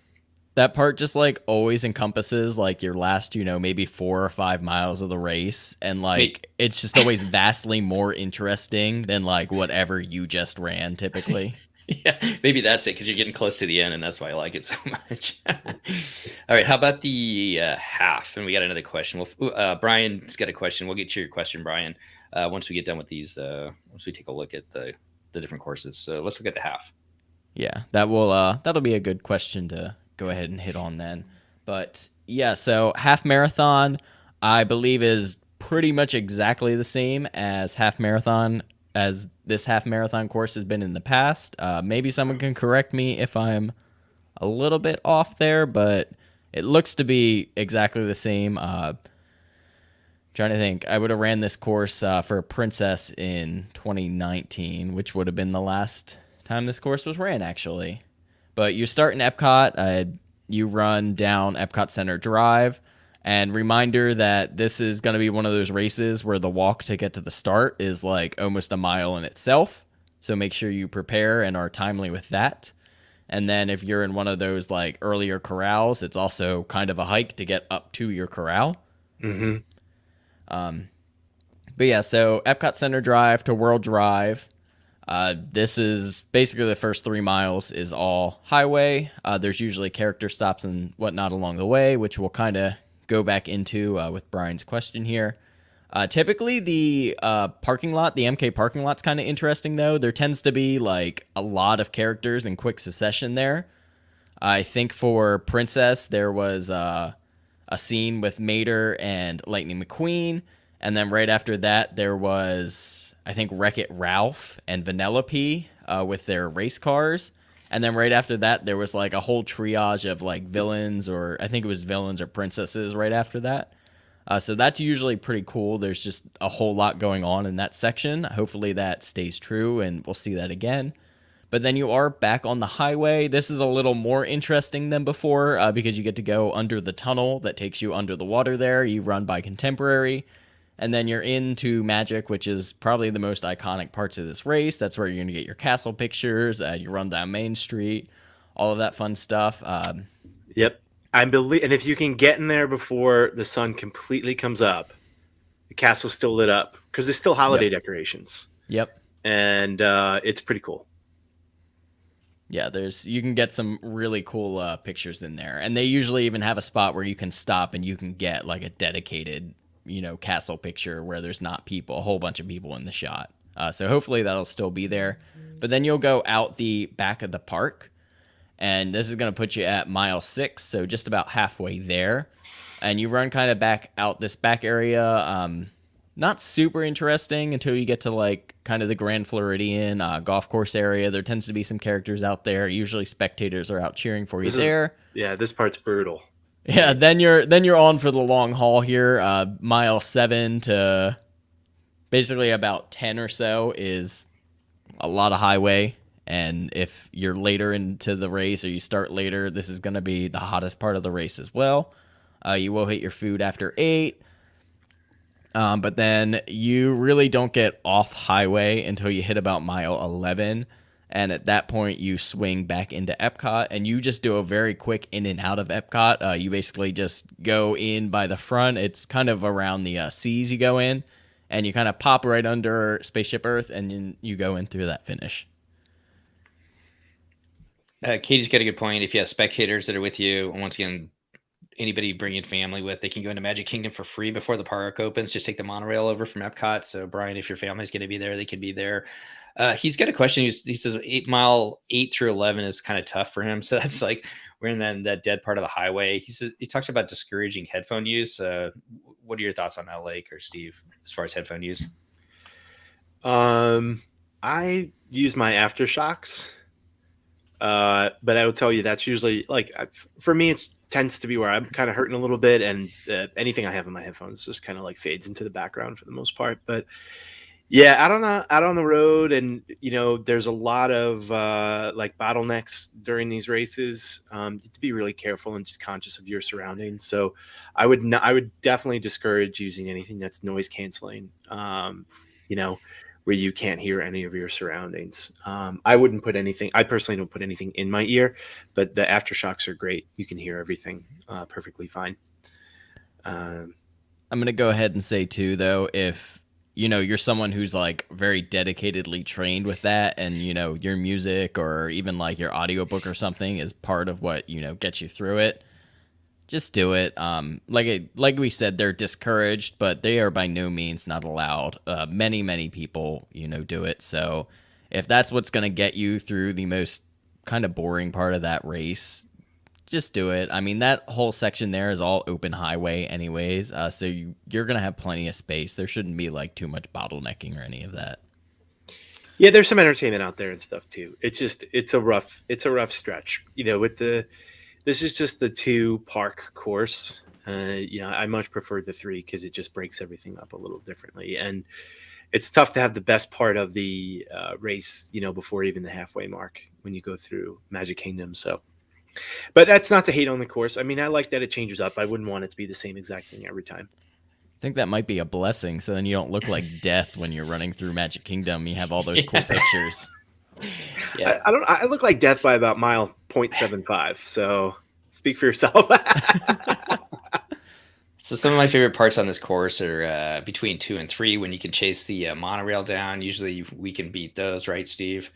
That part just like always encompasses like your last, maybe 4 or 5 miles of the race. And like, it's just always vastly more interesting than like whatever you just ran typically.
Yeah, maybe that's it because you're getting close to the end and that's why I like it so much. All right, how about the half? And we got another question. Brian's got a question. We'll get to your question, Brian, once we get done with these, once we take a look at the different courses. So let's look at the half.
Yeah, that'll be a good question to go ahead and hit on then. But yeah, so half marathon I believe is pretty much exactly the same as half marathon as this half marathon course has been in the past. Maybe someone can correct me if I'm a little bit off there, but it looks to be exactly the same. Trying to think, I would have ran this course for Princess in 2019, which would have been the last time this course was ran actually. But you start in Epcot, you run down Epcot Center Drive, and reminder that this is going to be one of those races where the walk to get to the start is like almost a mile in itself. So make sure you prepare and are timely with that. And then if you're in one of those like earlier corrals, it's also kind of a hike to get up to your corral.
Mm-hmm.
But yeah, so Epcot Center Drive to World Drive. This is basically the first 3 miles is all highway. There's usually character stops and whatnot along the way, which we'll kind of go back into with Brian's question here. Typically, the parking lot, the MK parking lot's kind of interesting, though. There tends to be like a lot of characters in quick succession there. I think for Princess, there was a scene with Mater and Lightning McQueen. And then right after that, there was, I think, Wreck-It Ralph and Vanellope with their race cars. And then right after that, there was like a whole triage of like villains, or I think it was villains or princesses right after that. So that's usually pretty cool. There's just a whole lot going on in that section. Hopefully that stays true and we'll see that again. But then you are back on the highway. This is a little more interesting than before because you get to go under the tunnel that takes you under the water there. You run by Contemporary. And then you're into Magic, which is probably the most iconic parts of this race. That's where you're going to get your castle pictures. You run down Main Street, all of that fun stuff.
Yep. And if you can get in there before the sun completely comes up, the castle's still lit up because there's still holiday decorations.
Yep.
And it's pretty cool.
Yeah, you can get some really cool pictures in there. And they usually even have a spot where you can stop and you can get like a dedicated, castle picture where there's not a whole bunch of people in the shot. So hopefully that'll still be there. But then you'll go out the back of the park. And this is going to put you at mile 6, so just about halfway there. And you run kind of back out this back area. Not super interesting until you get to like kind of the Grand Floridian golf course area. There tends to be some characters out there. Usually spectators are out cheering for you there.
Yeah, this part's brutal.
Yeah, then you're on for the long haul here. Mile 7 to basically about 10 or so is a lot of highway. And if you're later into the race or you start later, this is going to be the hottest part of the race as well. You will hit your food after 8. But then you really don't get off highway until you hit about mile 11. And at that point, you swing back into Epcot, and you just do a very quick in and out of Epcot. You basically just go in by the front. It's kind of around the seas you go in, and you kind of pop right under Spaceship Earth, and then you go in through that finish.
Katie's got a good point. If you have spectators that are with you, and once again, anybody bringing family with, they can go into Magic Kingdom for free before the park opens. Just take the monorail over from Epcot. So, Brian, if your family's going to be there, they can be there. He's got a question. He says mile 8 through 11 is kind of tough for him. So that's like we're in that dead part of the highway. He talks about discouraging headphone use. What are your thoughts on that, Lake or Steve, as far as headphone use?
I use my AfterShokz. But I will tell you that's usually like for me, it tends to be where I'm kind of hurting a little bit, and anything I have in my headphones just kind of like fades into the background for the most part. But yeah, out on the road, and there's a lot of like bottlenecks during these races. You have to be really careful and just conscious of your surroundings. So I would definitely discourage using anything that's noise canceling. Where you can't hear any of your surroundings. I personally don't put anything in my ear, but the AfterShokz are great. You can hear everything perfectly fine.
I'm going to go ahead and say too, though, if you're someone who's like very dedicatedly trained with that, and your music or even like your audiobook or something is part of what gets you through it, just do it. Like we said, they're discouraged, but they are by no means not allowed. Many people, do it. So if that's what's going to get you through the most kind of boring part of that race, just do it. I mean, that whole section there is all open highway anyways. So you're going to have plenty of space. There shouldn't be like too much bottlenecking or any of that.
Yeah, there's some entertainment out there and stuff too. It's a rough stretch, This is just the 2 park course. I much prefer the 3 because it just breaks everything up a little differently. And it's tough to have the best part of the race, before even the halfway mark when you go through Magic Kingdom. So, but that's not to hate on the course. I mean, I like that it changes up. I wouldn't want it to be the same exact thing every time.
I think that might be a blessing. So then you don't look like death when you're running through Magic Kingdom. You have all those cool pictures.
Yeah, I look like death by about mile 0.75. So speak for yourself.
So some of my favorite parts on this course are between 2 and 3 when you can chase the monorail down. Usually we can beat those, right, Steve?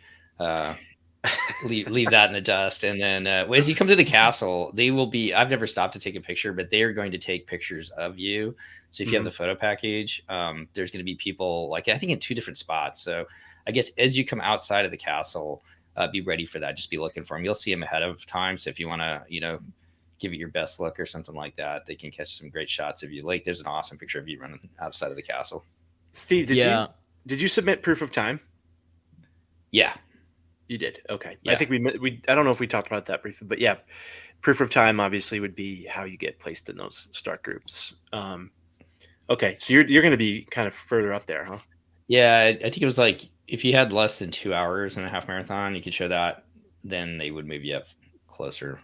Leave that in the dust. And then as you come to the castle, they will be, I've never stopped to take a picture, but they are going to take pictures of you. So if you have the photo package, there's going to be people like, I think in 2 different spots. So I guess as you come outside of the castle, be ready for that. Just be looking for them. You'll see them ahead of time. So if you want to, give it your best look or something like that, they can catch some great shots of you. Like there's an awesome picture of you running outside of the castle.
Steve, did you submit proof of time?
Yeah.
You did. Okay.
Yeah.
I think we I don't know if we talked about that briefly, but yeah, proof of time obviously would be how you get placed in those start groups. Okay, so you're going to be kind of further up there, huh?
Yeah, I think it was like if you had less than 2 hours in a half marathon, you could show that. Then they would move you up closer.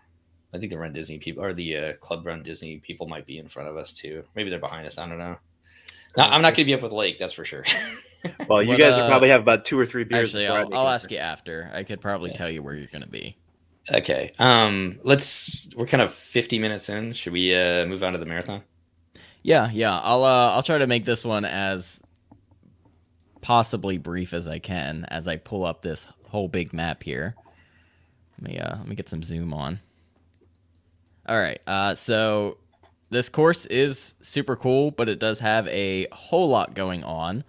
I think the Run Disney people or the Club Run Disney people might be in front of us too. Maybe they're behind us. I don't know. No, I'm not going to be up with Lake. That's for sure.
Well, you
What,
guys will probably have about 2 or 3 beers.
Actually,
before I
I'll,
make
I'll
it
ask
over.
you after. I could probably tell you where you're going to be.
Okay. We're kind of 50 minutes in. Should we move on to the marathon?
Yeah. I'll try to make this one as possibly brief as I can as I pull up this whole big map here. Let me get some zoom on. All right. So this course is super cool, but it does have a whole lot going on.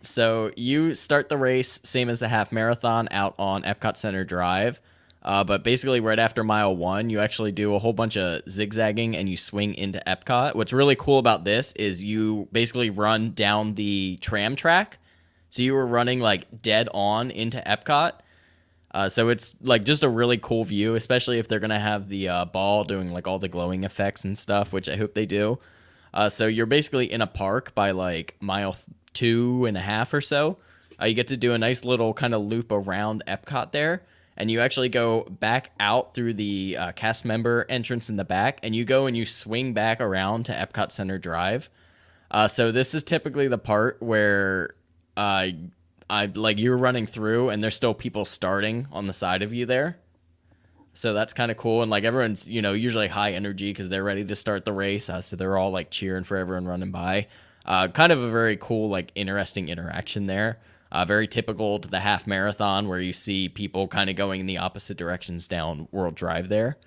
So you start the race same as the half marathon out on Epcot Center Drive. But basically, right after mile 1, you actually do a whole bunch of zigzagging and you swing into Epcot. What's really cool about this is you basically run down the tram track. So you were running like dead on into Epcot. So it's like just a really cool view, especially if they're going to have the ball doing like all the glowing effects and stuff, which I hope they do. So you're basically in a park by like mile 2.5 or so. You get to do a nice little kind of loop around Epcot there. And you actually go back out through the cast member entrance in the back, and you go and you swing back around to Epcot Center Drive. So this is typically the part where I like you're running through, and there's still people starting on the side of you there. So that's kind of cool, and like everyone's usually high energy because they're ready to start the race. So they're all like cheering for everyone running by. Kind of a very cool, like interesting interaction there. Very typical to the half marathon where you see people kind of going in the opposite directions down World Drive there.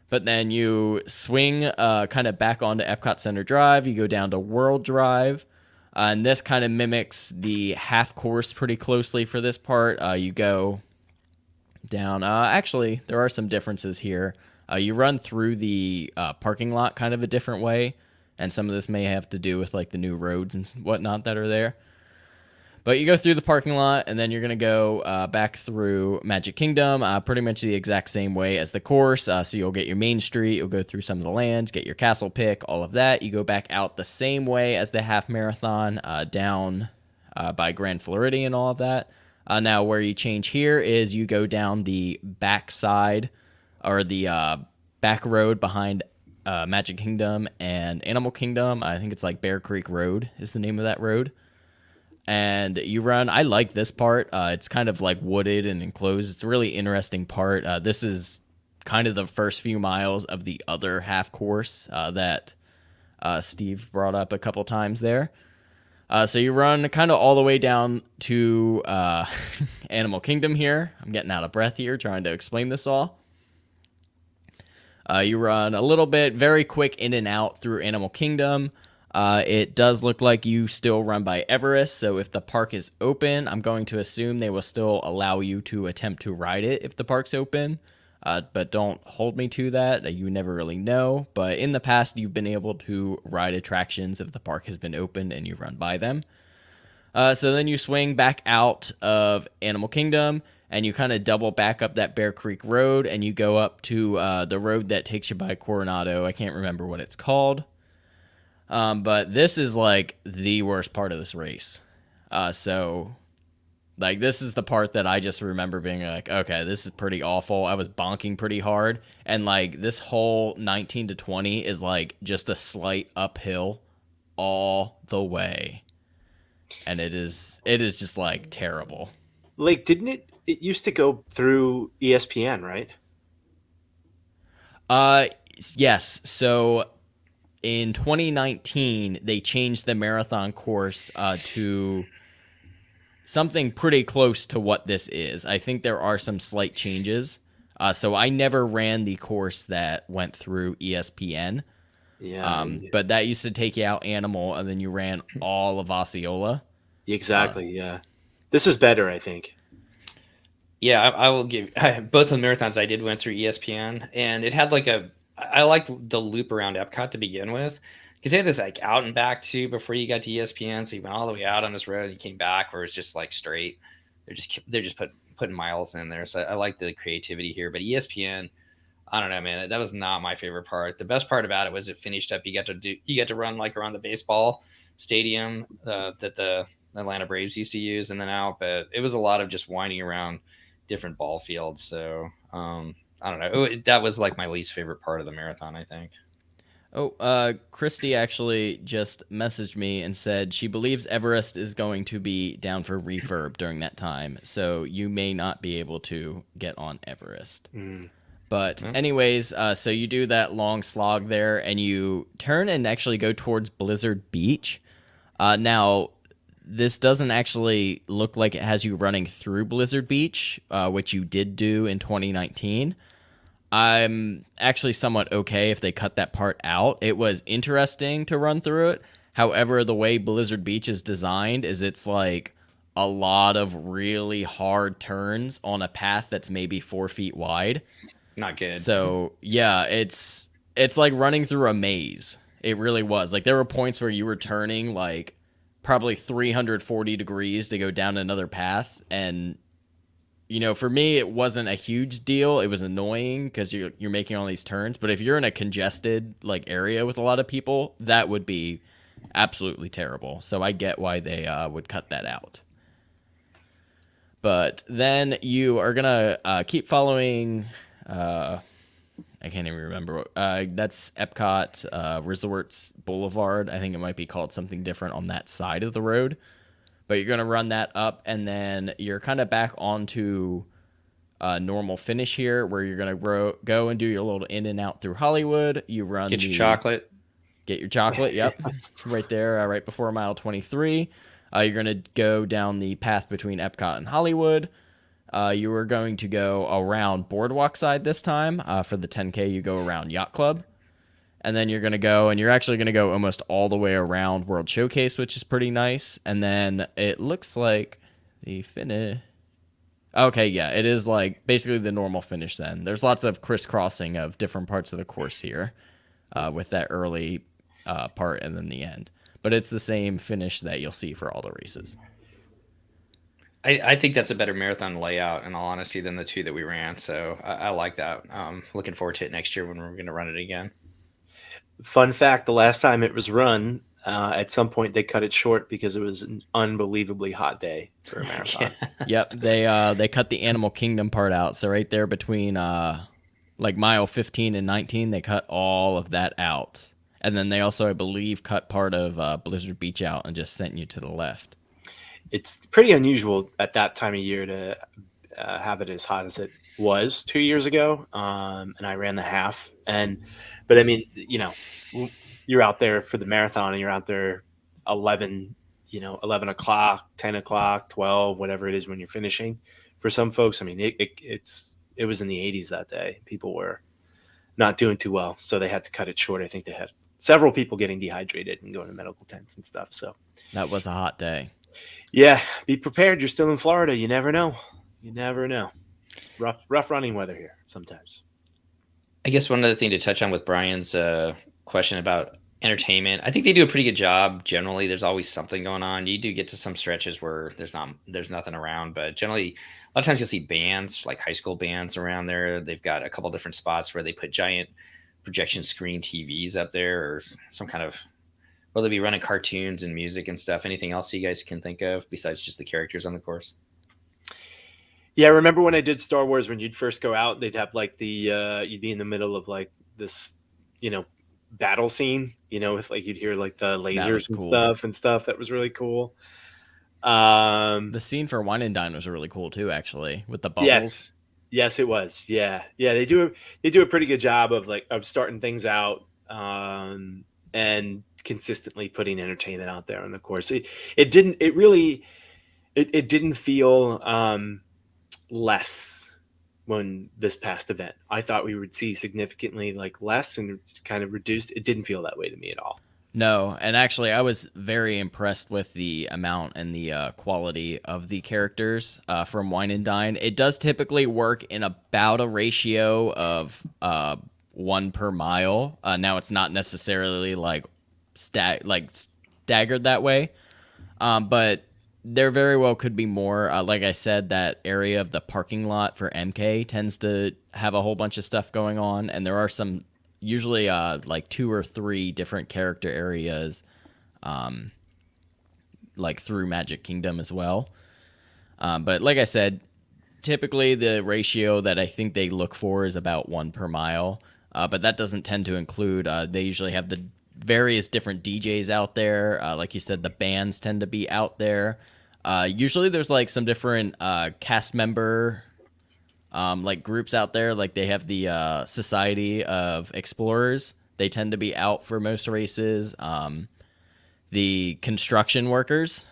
But then you swing kind of back onto Epcot Center Drive. You go down to World Drive. And this kind of mimics the half course pretty closely for this part. You go down. Actually, there are some differences here. You run through the parking lot kind of a different way. And some of this may have to do with like the new roads and whatnot that are there. But you go through the parking lot, and then you're going to go back through Magic Kingdom, pretty much the exact same way as the course. So you'll get your Main Street, you'll go through some of the lands, get your castle pick, all of that. You go back out the same way as the half marathon, down by Grand Floridian, all of that. Now, where you change here is you go down the back side, or the back road behind Magic Kingdom and Animal Kingdom. I think it's like Bear Creek Road is the name of that road. And you run. I like this part. It's kind of like wooded and enclosed. It's a really interesting part. This is kind of the first few miles of the other half course that Steve brought up a couple times there. So you run kind of all the way down to Animal Kingdom here. I'm getting out of breath here trying to explain this all. You run a little bit, very quick in and out through Animal Kingdom. It does look like you still run by Everest, so if the park is open, I'm going to assume they will still allow you to attempt to ride it if the park's open, but don't hold me to that. You never really know, but in the past, you've been able to ride attractions if the park has been open and you run by them. So then you swing back out of Animal Kingdom, and you kind of double back up that Bear Creek Road, and you go up to the road that takes you by Coronado. I can't remember what it's called. But this is like the worst part of this race. So like this is the part that I just remember being like, okay, this is pretty awful. I was bonking pretty hard. And like this whole 19 to 20 is like just a slight uphill all the way. And it is just like terrible.
Like, didn't it used to go through ESPN, right?
Yes. So in 2019, they changed the marathon course to something pretty close to what this is. I think there are some slight changes. So I never ran the course that went through ESPN.
Yeah.
But that used to take you out Animal, and then you ran all of Osceola.
Exactly. Yeah. This is better, I think.
Yeah, I will give both of the marathons I did went through ESPN, and it had like I liked the loop around Epcot to begin with because they had this like out and back too before you got to ESPN. So you went all the way out on this road and you came back where it's just like straight. they're just putting miles in there. So I like the creativity here. But ESPN, I don't know, man. That was not my favorite part. The best part about it was it finished up. You got to run like around the baseball stadium that the Atlanta Braves used to use, and then out. But it was a lot of just winding around different ball fields. So I don't know. That was like my least favorite part of the marathon, I think.
Oh, Christy actually just messaged me and said she believes Everest is going to be down for refurb during that time, so you may not be able to get on Everest. But anyways, so you do that long slog there, and you turn and actually go towards Blizzard Beach. Now, this doesn't actually look like it has you running through Blizzard Beach, which you did do in 2019. I'm actually somewhat okay if they cut that part out. It was interesting to run through it. However, the way Blizzard Beach is designed is it's like a lot of really hard turns on a path that's maybe 4 feet wide.
Not good.
So yeah, it's like running through a maze. It really was. Like there were points where you were turning like probably 340 degrees to go down another path, and you know, for me, it wasn't a huge deal. It was annoying because you're making all these turns. But if you're in a congested like area with a lot of people, that would be absolutely terrible. So I get why they would cut that out. But then you are gonna keep following. I can't even remember. That's Epcot Resorts Boulevard. I think it might be called something different on that side of the road. But you're going to run that up, and then you're kind of back onto normal finish here, where you're going to go and do your little in and out through Hollywood. You run
Get your chocolate.
Get your chocolate, yep. Right there, right before mile 23. You're going to go down the path between Epcot and Hollywood. You are going to go around Boardwalk side this time. For the 10K, you go around Yacht Club. And then you're going to go, and you're actually going to go almost all the way around World Showcase, which is pretty nice. And then it looks like the finish. Okay, yeah, it is like basically the normal finish then. There's lots of crisscrossing of different parts of the course here with that early part and then the end. But it's the same finish that you'll see for all the races.
I think that's a better marathon layout, in all honesty, than the two that we ran. So I like that. Looking forward to it next year when we're going to run it again.
Fun fact, the last time it was run, at some point they cut it short because it was an unbelievably hot day for a marathon.
Yep, they cut the Animal Kingdom part out. So right there between like mile 15 and 19, they cut all of that out. And then they also, I believe, cut part of Blizzard Beach out and just sent you to the left.
It's pretty unusual at that time of year to have it as hot as it was 2 years ago. And I ran the half. But I mean, you know, you're out there for the marathon and you're out there 11 o'clock, 10 o'clock, 12, whatever it is when you're finishing. For some folks, I mean, it was in the 80s that day. People were not doing too well, so they had to cut it short. I think they had several people getting dehydrated and going to medical tents and stuff. So
that was a hot day.
Yeah, be prepared. You're still in Florida. You never know. You never know. Rough running weather here sometimes.
I guess one other thing to touch on with Brian's question about entertainment, I think they do a pretty good job. Generally, there's always something going on. You do get to some stretches where there's nothing around, but generally, a lot of times you'll see bands, like high school bands around there. They've got a couple different spots where they put giant projection screen TVs up there, or some kind of, will they be running cartoons and music and stuff? Anything else you guys can think of besides just the characters on the course?
Yeah, I remember when I did Star Wars, when you'd first go out, they'd have like you'd be in the middle of like this, battle scene, with like, you'd hear like the lasers and stuff. That was really cool.
The scene for Wine and Dine was really cool too, actually, with the bubbles.
Yes, it was. Yeah. They do a pretty good job of starting things out, and consistently putting entertainment out there on the course. It didn't feel less when this past event. I thought we would see significantly like less and kind of reduced. It didn't feel that way to me at all.
No, and actually I was very impressed with the amount and the quality of the characters from Wine and Dine. It does typically work in about a ratio of 1 per mile. Now it's not necessarily like staggered that way, but there very well could be more. Like I said, that area of the parking lot for MK tends to have a whole bunch of stuff going on, and there are some usually like 2 or 3 different character areas, like through Magic Kingdom as well. But like I said, typically the ratio that I think they look for is about 1 per mile. But that doesn't tend to include. They usually have the various different DJs out there. Like you said, the bands tend to be out there. Usually there's like some different cast member like groups out there. Like they have the Society of Explorers. They tend to be out for most races. The construction workers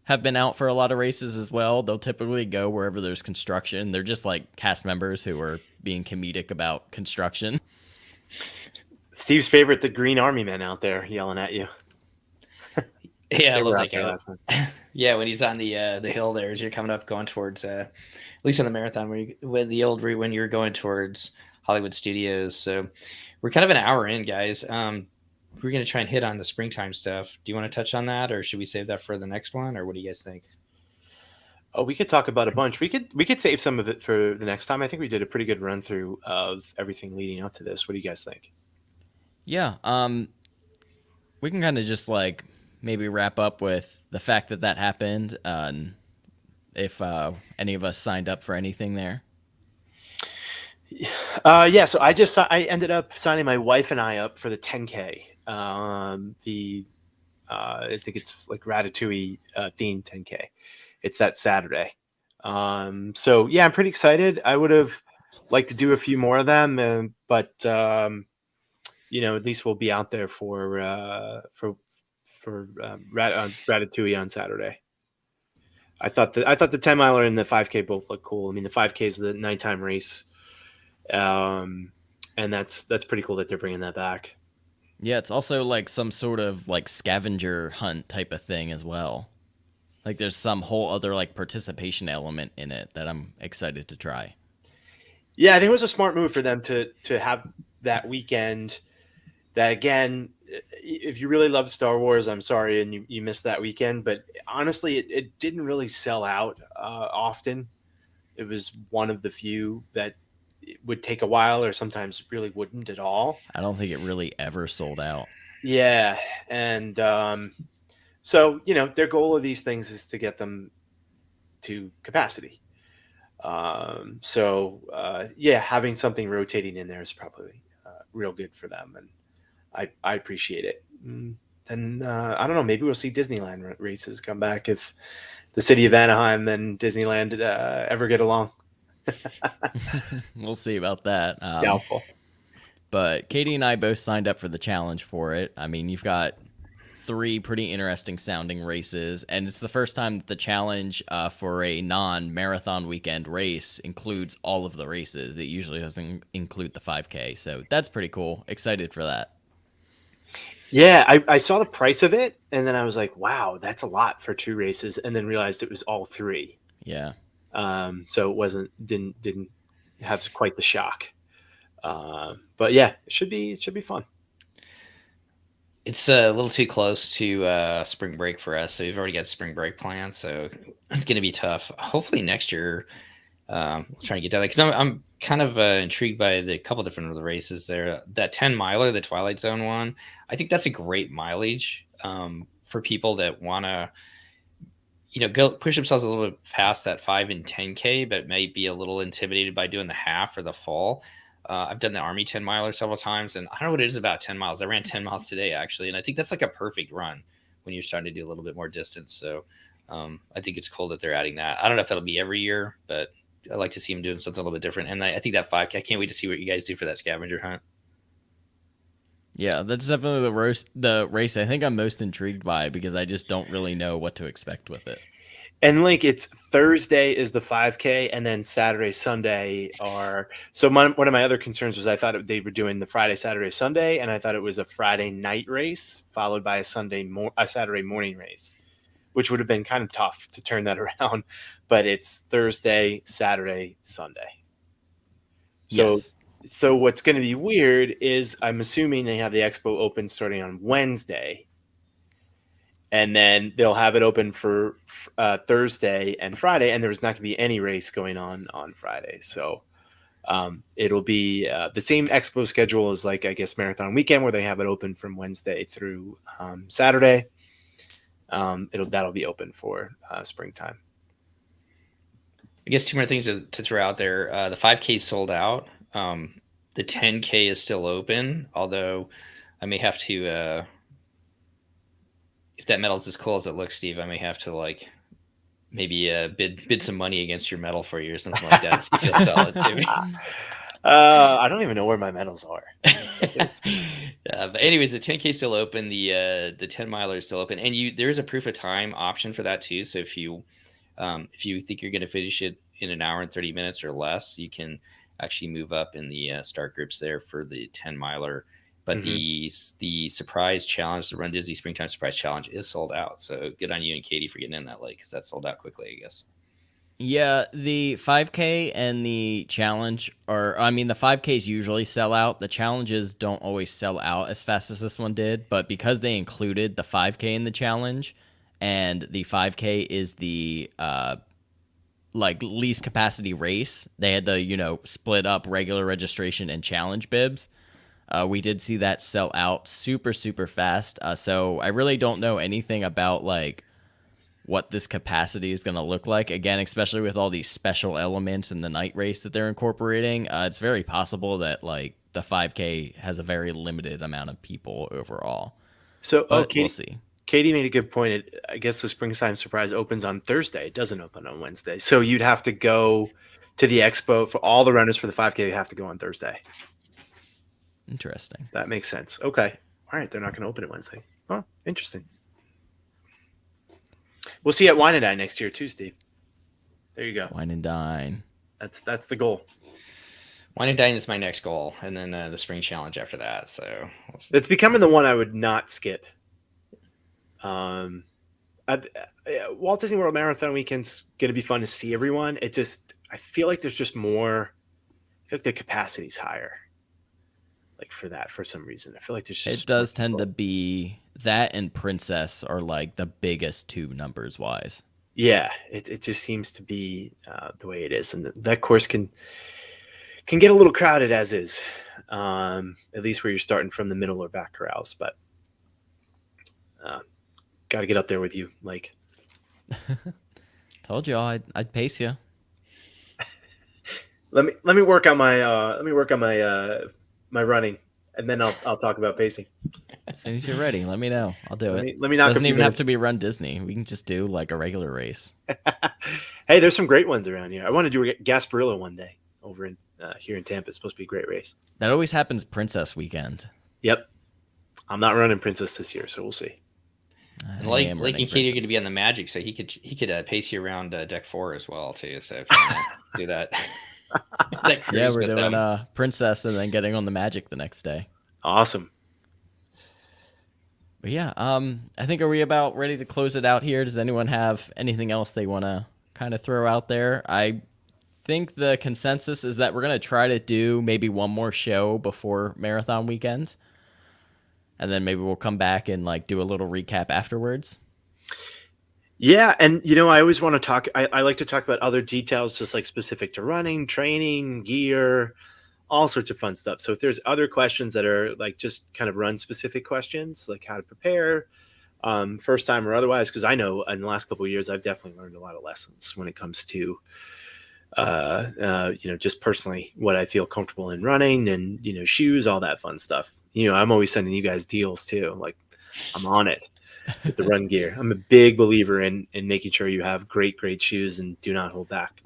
have been out for a lot of races as well. They'll typically go wherever there's construction. They're just like cast members who are being comedic about construction.
Steve's favorite, the Green Army men out there yelling at you.
Yeah, I
They
love
were
that
out there
guy.
last time.
Yeah, when he's on the hill there, as you're coming up, going towards at least on the marathon, when the old route when you're going towards Hollywood Studios. So we're kind of an hour in, guys. We're gonna try and hit on the springtime stuff. Do you want to touch on that, or should we save that for the next one, or what do you guys think?
Oh, we could talk about a bunch. We could save some of it for the next time. I think we did a pretty good run through of everything leading up to this. What do you guys think?
Yeah. We can kind of just like maybe wrap up with the fact that that happened. And if any of us signed up for anything there.
Yeah, so I ended up signing my wife and I up for the 10K. I think it's like Ratatouille themed 10K. It's that Saturday. So yeah, I'm pretty excited. I would have liked to do a few more of them, but at least we'll be out there for Ratatouille on Saturday. I thought the 10 miler and the 5K both look cool. I mean, the 5K is the nighttime race. And that's pretty cool that they're bringing that back.
Yeah, it's also like some sort of like scavenger hunt type of thing as well. Like there's some whole other like participation element in it that I'm excited to try.
Yeah, I think it was a smart move for them to have that weekend. That again, if you really love Star Wars, I'm sorry, and you missed that weekend. But honestly, it didn't really sell out often. It was one of the few that it would take a while, or sometimes really wouldn't at all.
I don't think it really ever sold out.
Yeah, and so their goal of these things is to get them to capacity. Yeah, having something rotating in there is probably real good for them, and I appreciate it. And I don't know, maybe we'll see Disneyland races come back if the city of Anaheim and Disneyland ever get along.
We'll see about that.
Doubtful.
But Katie and I both signed up for the challenge for it. I mean, you've got 3 pretty interesting sounding races, and it's the first time that the challenge for a non-marathon weekend race includes all of the races. It usually doesn't include the 5K, so that's pretty cool. Excited for that.
Yeah, I saw the price of it, and then I was like, wow, that's a lot for 2 races, and then realized it was all 3.
Yeah.
So it didn't have quite the shock. But yeah, it should be fun.
It's a little too close to spring break for us, so we've already got spring break plans, so it's going to be tough. Hopefully next year we'll try and get down there, because I'm kind of intrigued by the couple different of the races there. That 10 miler, the Twilight Zone one, I think that's a great mileage for people that want to go push themselves a little bit past that 5 and 10K, but may be a little intimidated by doing the half or the full. I've done the Army 10 miler several times, and I don't know what it is about 10 miles. I ran 10 miles today, actually, and I think that's like a perfect run when you're starting to do a little bit more distance. So I think it's cool that they're adding that. I don't know if it'll be every year, but I like to see them doing something a little bit different. And I think that 5K, I can't wait to see what you guys do for that scavenger hunt.
Yeah, that's definitely the race I think I'm most intrigued by, because I just don't really know what to expect with it.
And like, it's Thursday is the 5K, and then Saturday, Sunday are. So one of my other concerns was I thought they were doing the Friday, Saturday, Sunday, and I thought it was a Friday night race followed by a Saturday morning race, which would have been kind of tough to turn that around. But it's Thursday, Saturday, Sunday. So what's going to be weird is I'm assuming they have the expo open starting on Wednesday. and then they'll have it open for Thursday and Friday, and there's not going to be any race going on Friday. So it'll be the same expo schedule as like, I guess, Marathon Weekend, where they have it open from Wednesday through Saturday. That'll be open for springtime.
I guess two more things to throw out there. The 5K is sold out. The 10K is still open, although I may have to, if that medal's as cool as it looks, Steve, I may have to like maybe bid some money against your medal for you or something like that. So you'll sell it to me.
I don't even know where my medals are.
But anyways, the 10K is still open. The 10 miler is still open, and there is a proof of time option for that too. So if you think you're going to finish it in an hour and 30 minutes or less, you can actually move up in the start groups there for the 10 miler. But the surprise challenge, the Run Disney Springtime Surprise Challenge, is sold out. So good on you and Katie for getting in that late, because that sold out quickly, I guess.
Yeah, the 5K and the challenge the 5Ks usually sell out. The challenges don't always sell out as fast as this one did, but because they included the 5K in the challenge, and the 5K is the least capacity race, they had to, split up regular registration and challenge bibs. We did see that sell out super, super fast. So I really don't know anything about what this capacity is going to look like. Again, especially with all these special elements in the night race that they're incorporating, it's very possible that the 5K has a very limited amount of people overall.
So,
we'll see.
Katie made a good point. I guess the Springtime Surprise opens on Thursday. It doesn't open on Wednesday. So you'd have to go to the expo for all the runners for the 5K. You have to go on Thursday.
Interesting.
That makes sense. Okay. All right. They're not going to open it Wednesday. Oh, interesting. We'll see you at Wine and Dine next year too, Steve. There you go.
Wine and Dine.
That's the goal.
Wine and Dine is my next goal, and then the Spring Challenge after that. So
it's becoming the one I would not skip. Walt Disney World Marathon Weekend's going to be fun to see everyone. I feel like there's just more. I feel like the capacity's higher. For some reason, I feel like there's just.
It does tend to be that, and Princess are the biggest two numbers wise.
Yeah, it just seems to be the way it is, and that course can get a little crowded as is, at least where you're starting from the middle or back corrals. But got to get up there with you, Mike.
Told you I'd pace you.
Let me work on my my running, and then I'll talk about pacing.
As soon as you're ready, let me know. I'll do it.
Let me knock.
Doesn't even have to be Run Disney. We can just do a regular race.
Hey, there's some great ones around here. I want to do a Gasparilla one day over in here in Tampa. It's supposed to be a great race.
That always happens Princess weekend.
Yep. I'm not running Princess this year, so we'll see.
And Lake and Katie are going to be on the Magic, so he could pace you around Deck 4 as well too. So if you want to do that.
Yeah, we're doing Princess and then getting on the Magic the next day.
Awesome.
But yeah, I think, are we about ready to close it out here? Does anyone have anything else they want to kind of throw out there? I think the consensus is that we're going to try to do maybe one more show before Marathon Weekend. And then maybe we'll come back and do a little recap afterwards.
Yeah, and I always want to talk. I like to talk about other details, just specific to running, training, gear, all sorts of fun stuff. So if there's other questions that are just kind of run specific questions, like how to prepare, first time or otherwise, because I know in the last couple of years I've definitely learned a lot of lessons when it comes to, just personally what I feel comfortable in running and shoes, all that fun stuff. I'm always sending you guys deals too. I'm on it. With the run gear. I'm a big believer in making sure you have great shoes and do not hold back,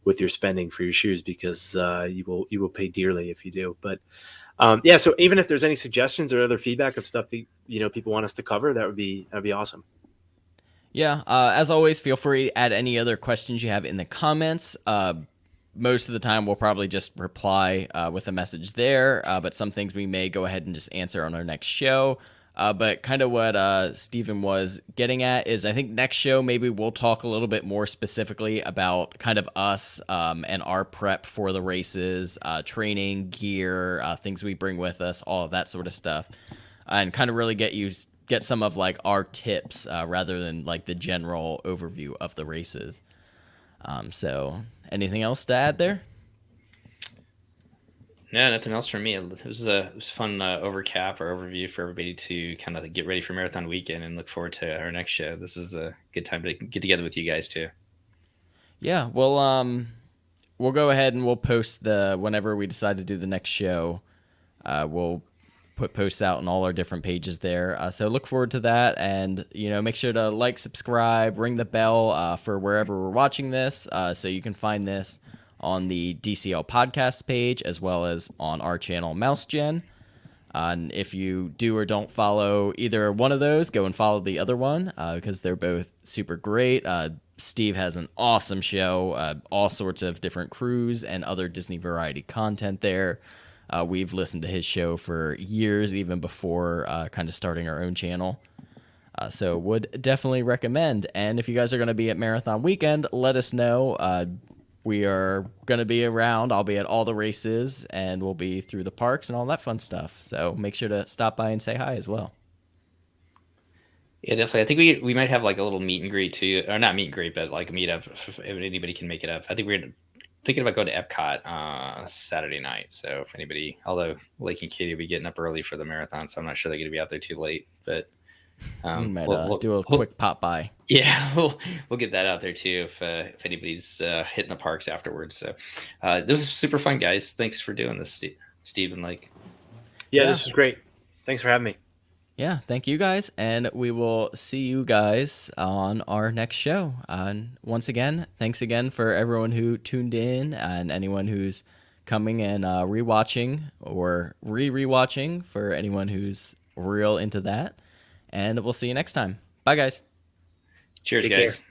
with your spending for your shoes, because you will pay dearly if you do. But so even if there's any suggestions or other feedback of stuff that people want us to cover, that'd be awesome.
Yeah, as always, feel free to add any other questions you have in the comments. Most of the time we'll probably just reply with a message there, but some things we may go ahead and just answer on our next show. But kind of what Stephen was getting at is, I think next show maybe we'll talk a little bit more specifically about kind of us and our prep for the races, training, gear, things we bring with us, all of that sort of stuff, and kind of really get you get some of like our tips rather than like the general overview of the races. So anything else to add there?
No, nothing else from me. It was fun overcap or overview for everybody to kind of get ready for marathon weekend and look forward to our next show. This is a good time to get together with you guys too.
Yeah, well, we'll go ahead and we'll post whenever we decide to do the next show. We'll put posts out on all our different pages there. So look forward to that, and make sure to like, subscribe, ring the bell for wherever we're watching this, so you can find this on the DCL podcast page as well as on our channel MouseGen. And if you do or don't follow either one of those, go and follow the other one because they're both super great. Steve has an awesome show, all sorts of different crews and other Disney variety content there. We've listened to his show for years, even before kind of starting our own channel. So would definitely recommend. And if you guys are going to be at Marathon Weekend, let us know. We are going to be around. I'll be at all the races, and we'll be through the parks and all that fun stuff. So make sure to stop by and say hi as well.
Yeah, definitely. I think we might have like a little meet and greet too, or not meet and greet, but like a meetup if anybody can make it up. I think we're thinking about going to Epcot Saturday night. So if anybody, although Lake and Katie will be getting up early for the marathon, so I'm not sure they're going to be out there too late. But
we might do a quick pop by.
Yeah, we'll get that out there too if anybody's hitting the parks afterwards. So this is super fun, guys. Thanks for doing this, Steve and Lake.
Yeah, this was great. Thanks for having me.
Yeah, thank you guys, and we will see you guys on our next show. And once again, thanks again for everyone who tuned in and anyone who's coming and rewatching or re-rewatching for anyone who's real into that. And we'll see you next time. Bye, guys.
Cheers,
Take
guys.
care.